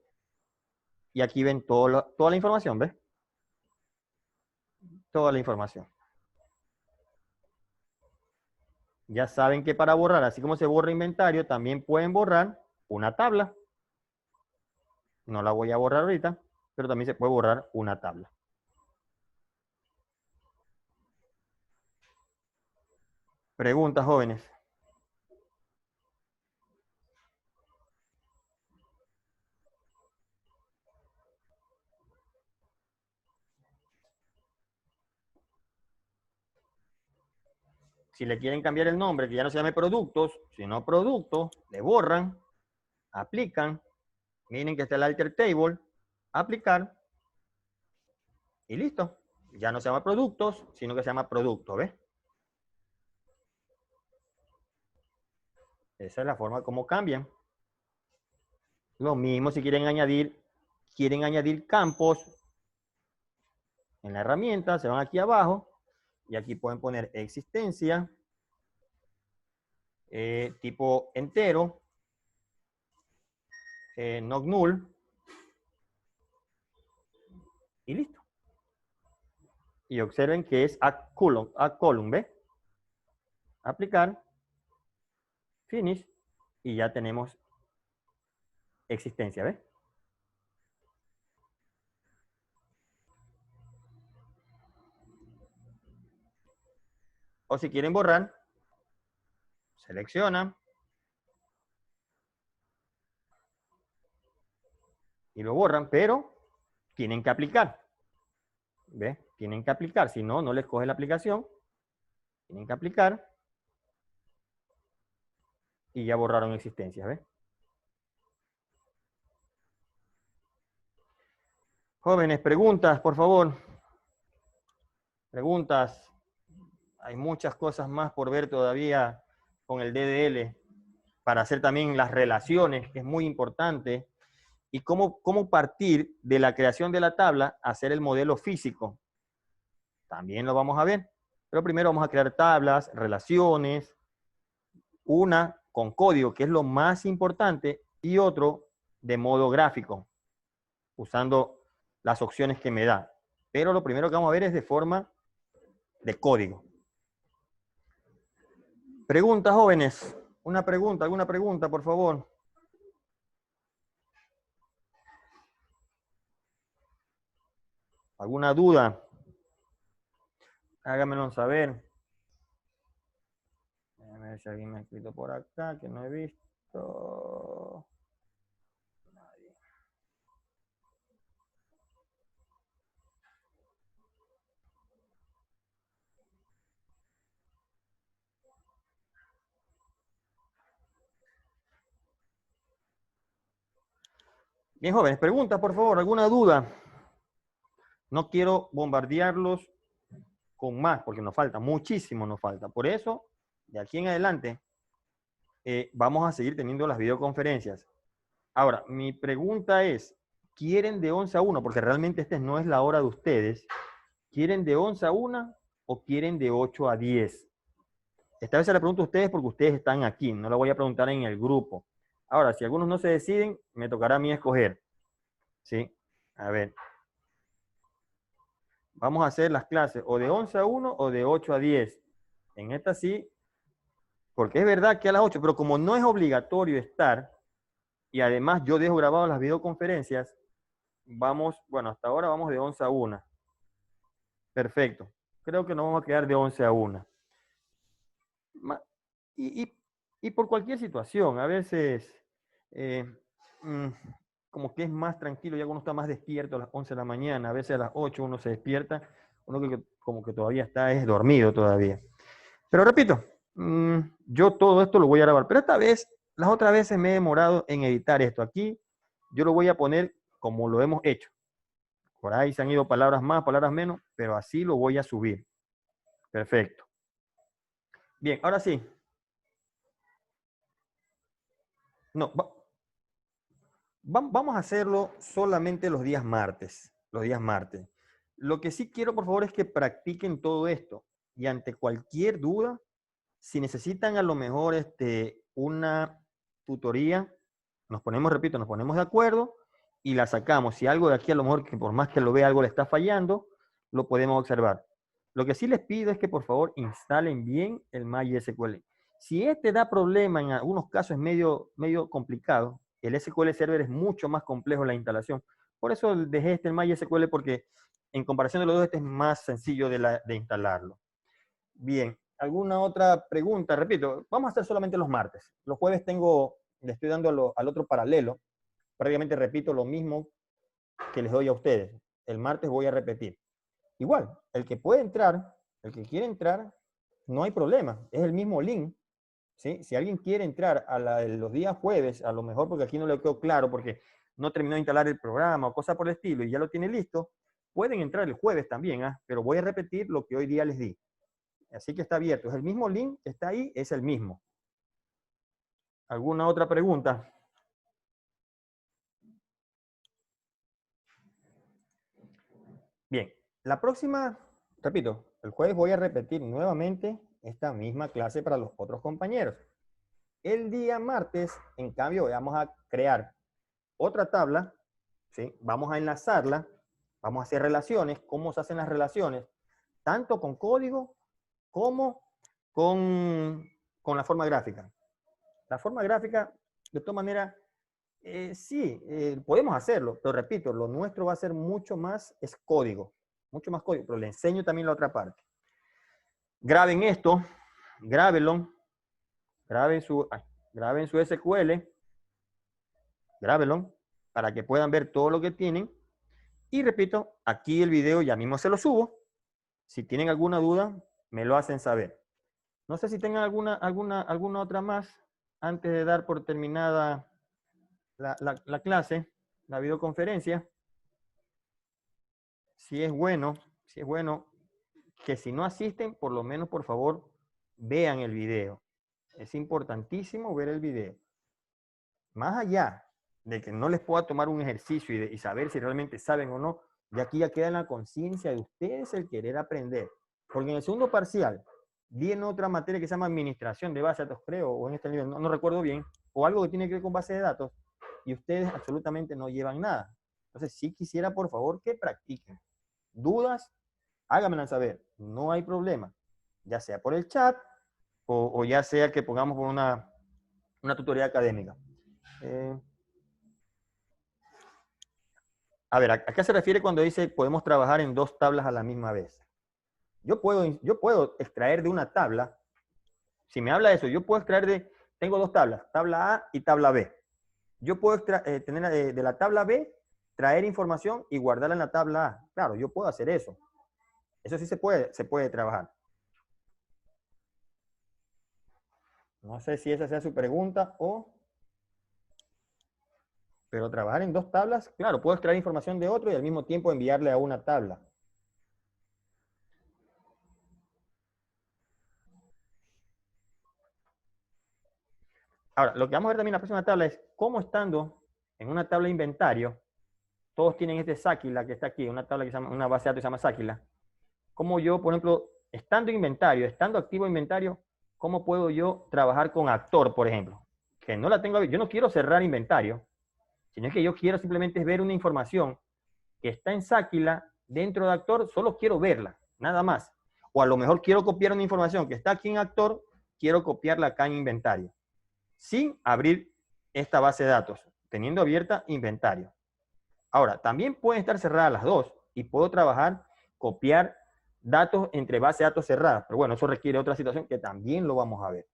y aquí ven toda la información, ¿ves? Toda la información. Ya saben que para borrar, así como se borra inventario, también pueden borrar una tabla. No la voy a borrar ahorita, pero también se puede borrar una tabla. Preguntas, jóvenes. Si le quieren cambiar el nombre, que ya no se llame productos, sino productos, le borran, aplican, miren que está el alter table, aplicar, y listo. Ya no se llama productos, sino que se llama producto, ¿ves? Esa es la forma como cambian. Lo mismo si quieren añadir campos en la herramienta, se van aquí abajo, y aquí pueden poner existencia, tipo entero, not null, y listo. Y observen que es add column, ¿ves? Aplicar, finish, y ya tenemos existencia, ¿ves? O si quieren borrar, seleccionan y lo borran, pero tienen que aplicar. ¿Ves? Tienen que aplicar, si no, no les coge la aplicación. Tienen que aplicar y ya borraron existencias, ¿ves? Jóvenes, preguntas, por favor. Preguntas. Hay muchas cosas más por ver todavía con el DDL para hacer también las relaciones, que es muy importante, y cómo partir de la creación de la tabla a hacer el modelo físico. También lo vamos a ver. Pero primero vamos a crear tablas, relaciones, una con código, que es lo más importante, y otro de modo gráfico, usando las opciones que me da. Pero lo primero que vamos a ver es de forma de código. Preguntas, jóvenes. Una pregunta, alguna pregunta, por favor. ¿Alguna duda? Háganmelo saber. A ver si alguien me ha escrito por acá, que no he visto. Bien, jóvenes, preguntas, por favor, ¿alguna duda? No quiero bombardearlos con más, porque nos falta, muchísimo nos falta. Por eso, de aquí en adelante, vamos a seguir teniendo las videoconferencias. Ahora, mi pregunta es, ¿quieren de 11 a 1? Porque realmente esta no es la hora de ustedes. ¿Quieren de 11 a 1 o quieren de 8 a 10? Esta vez se la pregunto a ustedes porque ustedes están aquí, no la voy a preguntar en el grupo. Ahora, si algunos no se deciden, me tocará a mí escoger. ¿Sí? A ver. Vamos a hacer las clases o de 11 a 1 o de 8 a 10. En esta sí, porque es verdad que a las 8, pero como no es obligatorio estar, y además yo dejo grabadas las videoconferencias, vamos, bueno, hasta ahora vamos de 11 a 1. Perfecto. Creo que nos vamos a quedar de 11 a 1. Y, y, y por cualquier situación, a veces eh, mm, como que es más tranquilo, ya uno está más despierto a las 11 de la mañana, a veces a las 8 uno se despierta, uno que como que todavía está es dormido todavía. Pero repito, yo todo esto lo voy a grabar, pero esta vez, las otras veces me he demorado en editar esto. Aquí yo lo voy a poner como lo hemos hecho. Por ahí se han ido palabras más, palabras menos, pero así lo voy a subir. Perfecto. Bien, ahora sí. No, vamos a hacerlo solamente los días martes. Los días martes. Lo que sí quiero, por favor, es que practiquen todo esto. Y ante cualquier duda, si necesitan a lo mejor una tutoría, nos ponemos, repito, nos ponemos de acuerdo y la sacamos. Si algo de aquí a lo mejor, que por más que lo vea, algo le está fallando, lo podemos observar. Lo que sí les pido es que por favor instalen bien el MySQL. Si este da problema en algunos casos es medio complicado, el SQL Server es mucho más complejo la instalación. Por eso dejé el MySQL porque en comparación de los dos, este es más sencillo de instalarlo. Bien, ¿alguna otra pregunta? Repito, vamos a hacer solamente los martes. Los jueves le estoy dando al otro paralelo. Prácticamente repito lo mismo que les doy a ustedes. El martes voy a repetir. Igual, el que puede entrar, el que quiere entrar, no hay problema. Es el mismo link. ¿Sí? Si alguien quiere entrar los días jueves, a lo mejor porque aquí no le quedó claro, porque no terminó de instalar el programa o cosa por el estilo y ya lo tiene listo, pueden entrar el jueves también, pero voy a repetir lo que hoy día les di. Así que está abierto. Es el mismo link que está ahí, es el mismo. ¿Alguna otra pregunta? Bien, la próxima, repito, el jueves voy a repetir nuevamente esta misma clase para los otros compañeros. El día martes, en cambio, vamos a crear otra tabla, ¿sí? Vamos a enlazarla, vamos a hacer relaciones, cómo se hacen las relaciones, tanto con código como con la forma gráfica. La forma gráfica, de todas maneras, sí, podemos hacerlo, pero repito, lo nuestro va a ser mucho más es código, mucho más código, pero le enseño también la otra parte. Graben esto, grábenlo, graben su SQL, grábenlo, para que puedan ver todo lo que tienen. Y repito, aquí el video ya mismo se lo subo. Si tienen alguna duda, me lo hacen saber. No sé si tengan alguna otra más antes de dar por terminada la clase, la videoconferencia. Si es bueno, que si no asisten, por lo menos, por favor, vean el video. Es importantísimo ver el video. Más allá de que no les pueda tomar un ejercicio y saber si realmente saben o no, de aquí ya queda en la conciencia de ustedes el querer aprender. Porque en el segundo parcial, viene otra materia que se llama administración de base de datos, creo, o en este nivel, no recuerdo bien, o algo que tiene que ver con base de datos, y ustedes absolutamente no llevan nada. Entonces, sí quisiera, por favor, que practiquen. ¿Dudas? Háganmela saber, no hay problema, ya sea por el chat o ya sea que pongamos por una tutoría académica. A ver, ¿a qué se refiere cuando dice podemos trabajar en dos tablas a la misma vez? Yo puedo extraer de una tabla, si me habla de eso, yo puedo tengo dos tablas, tabla A y tabla B. Yo puedo tener de la tabla B, traer información y guardarla en la tabla A. Claro, yo puedo hacer eso. Eso sí se puede trabajar. No sé si esa sea su pregunta o... Pero trabajar en dos tablas, claro, puedo extraer información de otro y al mismo tiempo enviarle a una tabla. Ahora, lo que vamos a ver también en la próxima tabla es cómo estando en una tabla de inventario, todos tienen este Sakila que está aquí, una tabla que se llama, una base de datos que se llama Sakila. Cómo yo, por ejemplo, estando inventario, estando activo inventario, cómo puedo yo trabajar con actor, por ejemplo, que no la tengo, yo no quiero cerrar inventario, sino que yo quiero simplemente ver una información que está en Sakila dentro de actor, solo quiero verla, nada más. O a lo mejor quiero copiar una información que está aquí en actor, quiero copiarla acá en inventario, sin abrir esta base de datos, teniendo abierta inventario. Ahora, también pueden estar cerradas las dos y puedo trabajar, copiar datos entre bases de datos cerradas. Pero bueno, eso requiere otra situación que también lo vamos a ver.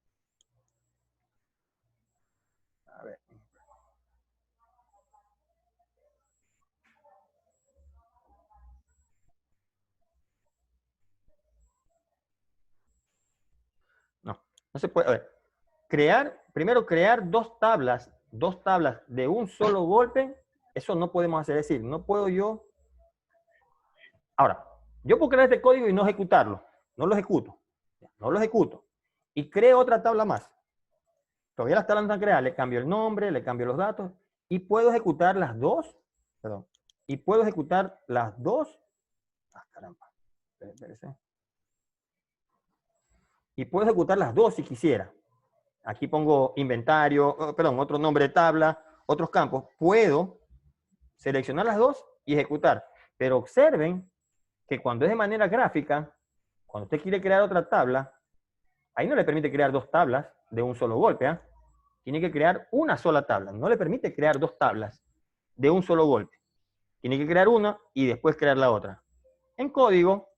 A ver. No, no se puede. A ver, primero crear dos tablas de un solo golpe, eso no podemos hacer. Es decir, no puedo yo. Ahora, yo puedo crear este código y no ejecutarlo. No lo ejecuto. No lo ejecuto. Y creo otra tabla más. Todavía las tablas no están creadas. Le cambio el nombre, le cambio los datos y puedo ejecutar las dos. Perdón. Y puedo ejecutar las dos. Ah, caramba. Espérese. Y puedo ejecutar las dos si quisiera. Aquí pongo inventario, perdón, otro nombre de tabla, otros campos. Puedo seleccionar las dos y ejecutar. Pero observen que cuando es de manera gráfica, cuando usted quiere crear otra tabla, ahí no le permite crear dos tablas de un solo golpe. ¿eh? Tiene que crear una sola tabla. No le permite crear dos tablas de un solo golpe. Tiene que crear una y después crear la otra. En código,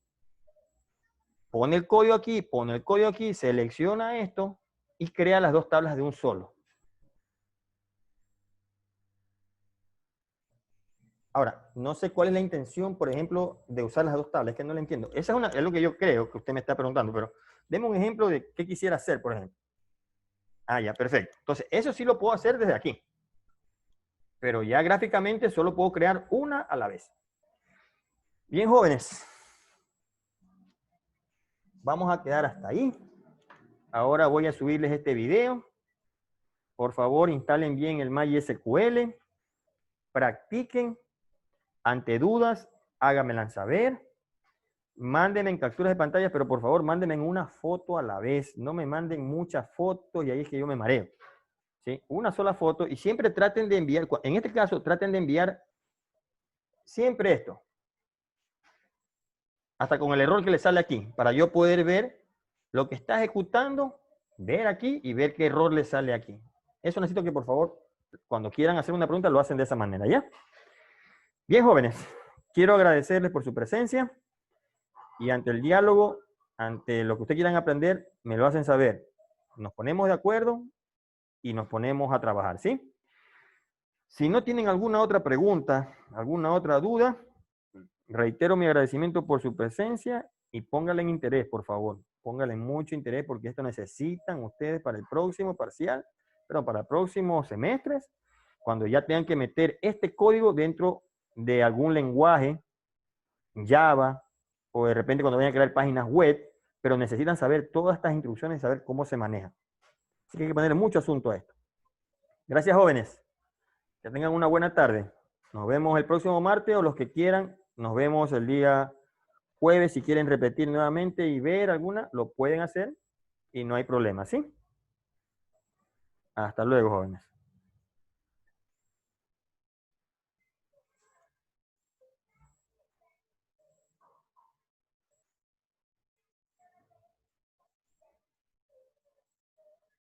pone el código aquí, selecciona esto y crea las dos tablas de un solo. Ahora, no sé cuál es la intención, por ejemplo, de usar las dos tablas, es que no la entiendo. Esa es lo que yo creo que usted me está preguntando, pero deme un ejemplo de qué quisiera hacer, por ejemplo. Ah, ya, perfecto. Entonces, eso sí lo puedo hacer desde aquí. Pero ya gráficamente solo puedo crear una a la vez. Bien, jóvenes. Vamos a quedar hasta ahí. Ahora voy a subirles este video. Por favor, instalen bien el MySQL. Practiquen. Ante dudas, háganmelas saber. Mándenme en capturas de pantalla, pero por favor, mándenme en una foto a la vez. No me manden muchas fotos y ahí es que yo me mareo. ¿Sí? Una sola foto y siempre traten de enviar, en este caso, traten de enviar siempre esto. Hasta con el error que le sale aquí, para yo poder ver lo que está ejecutando, ver aquí y ver qué error le sale aquí. Eso necesito que por favor, cuando quieran hacer una pregunta, lo hacen de esa manera, ¿ya? Bien, jóvenes, quiero agradecerles por su presencia y ante el diálogo, ante lo que ustedes quieran aprender, me lo hacen saber. Nos ponemos de acuerdo y nos ponemos a trabajar, ¿sí? Si no tienen alguna otra pregunta, alguna otra duda, reitero mi agradecimiento por su presencia y pónganle en interés, por favor. Pónganle mucho interés porque esto necesitan ustedes para el próximo parcial, pero para próximos semestres, cuando ya tengan que meter este código dentro de algún lenguaje, Java, o de repente cuando vayan a crear páginas web, pero necesitan saber todas estas instrucciones y saber cómo se maneja. Así que hay que ponerle mucho asunto a esto. Gracias, jóvenes. Que tengan una buena tarde. Nos vemos el próximo martes o los que quieran. Nos vemos el día jueves. Si quieren repetir nuevamente y ver alguna, lo pueden hacer y no hay problema, ¿sí? Hasta luego, jóvenes.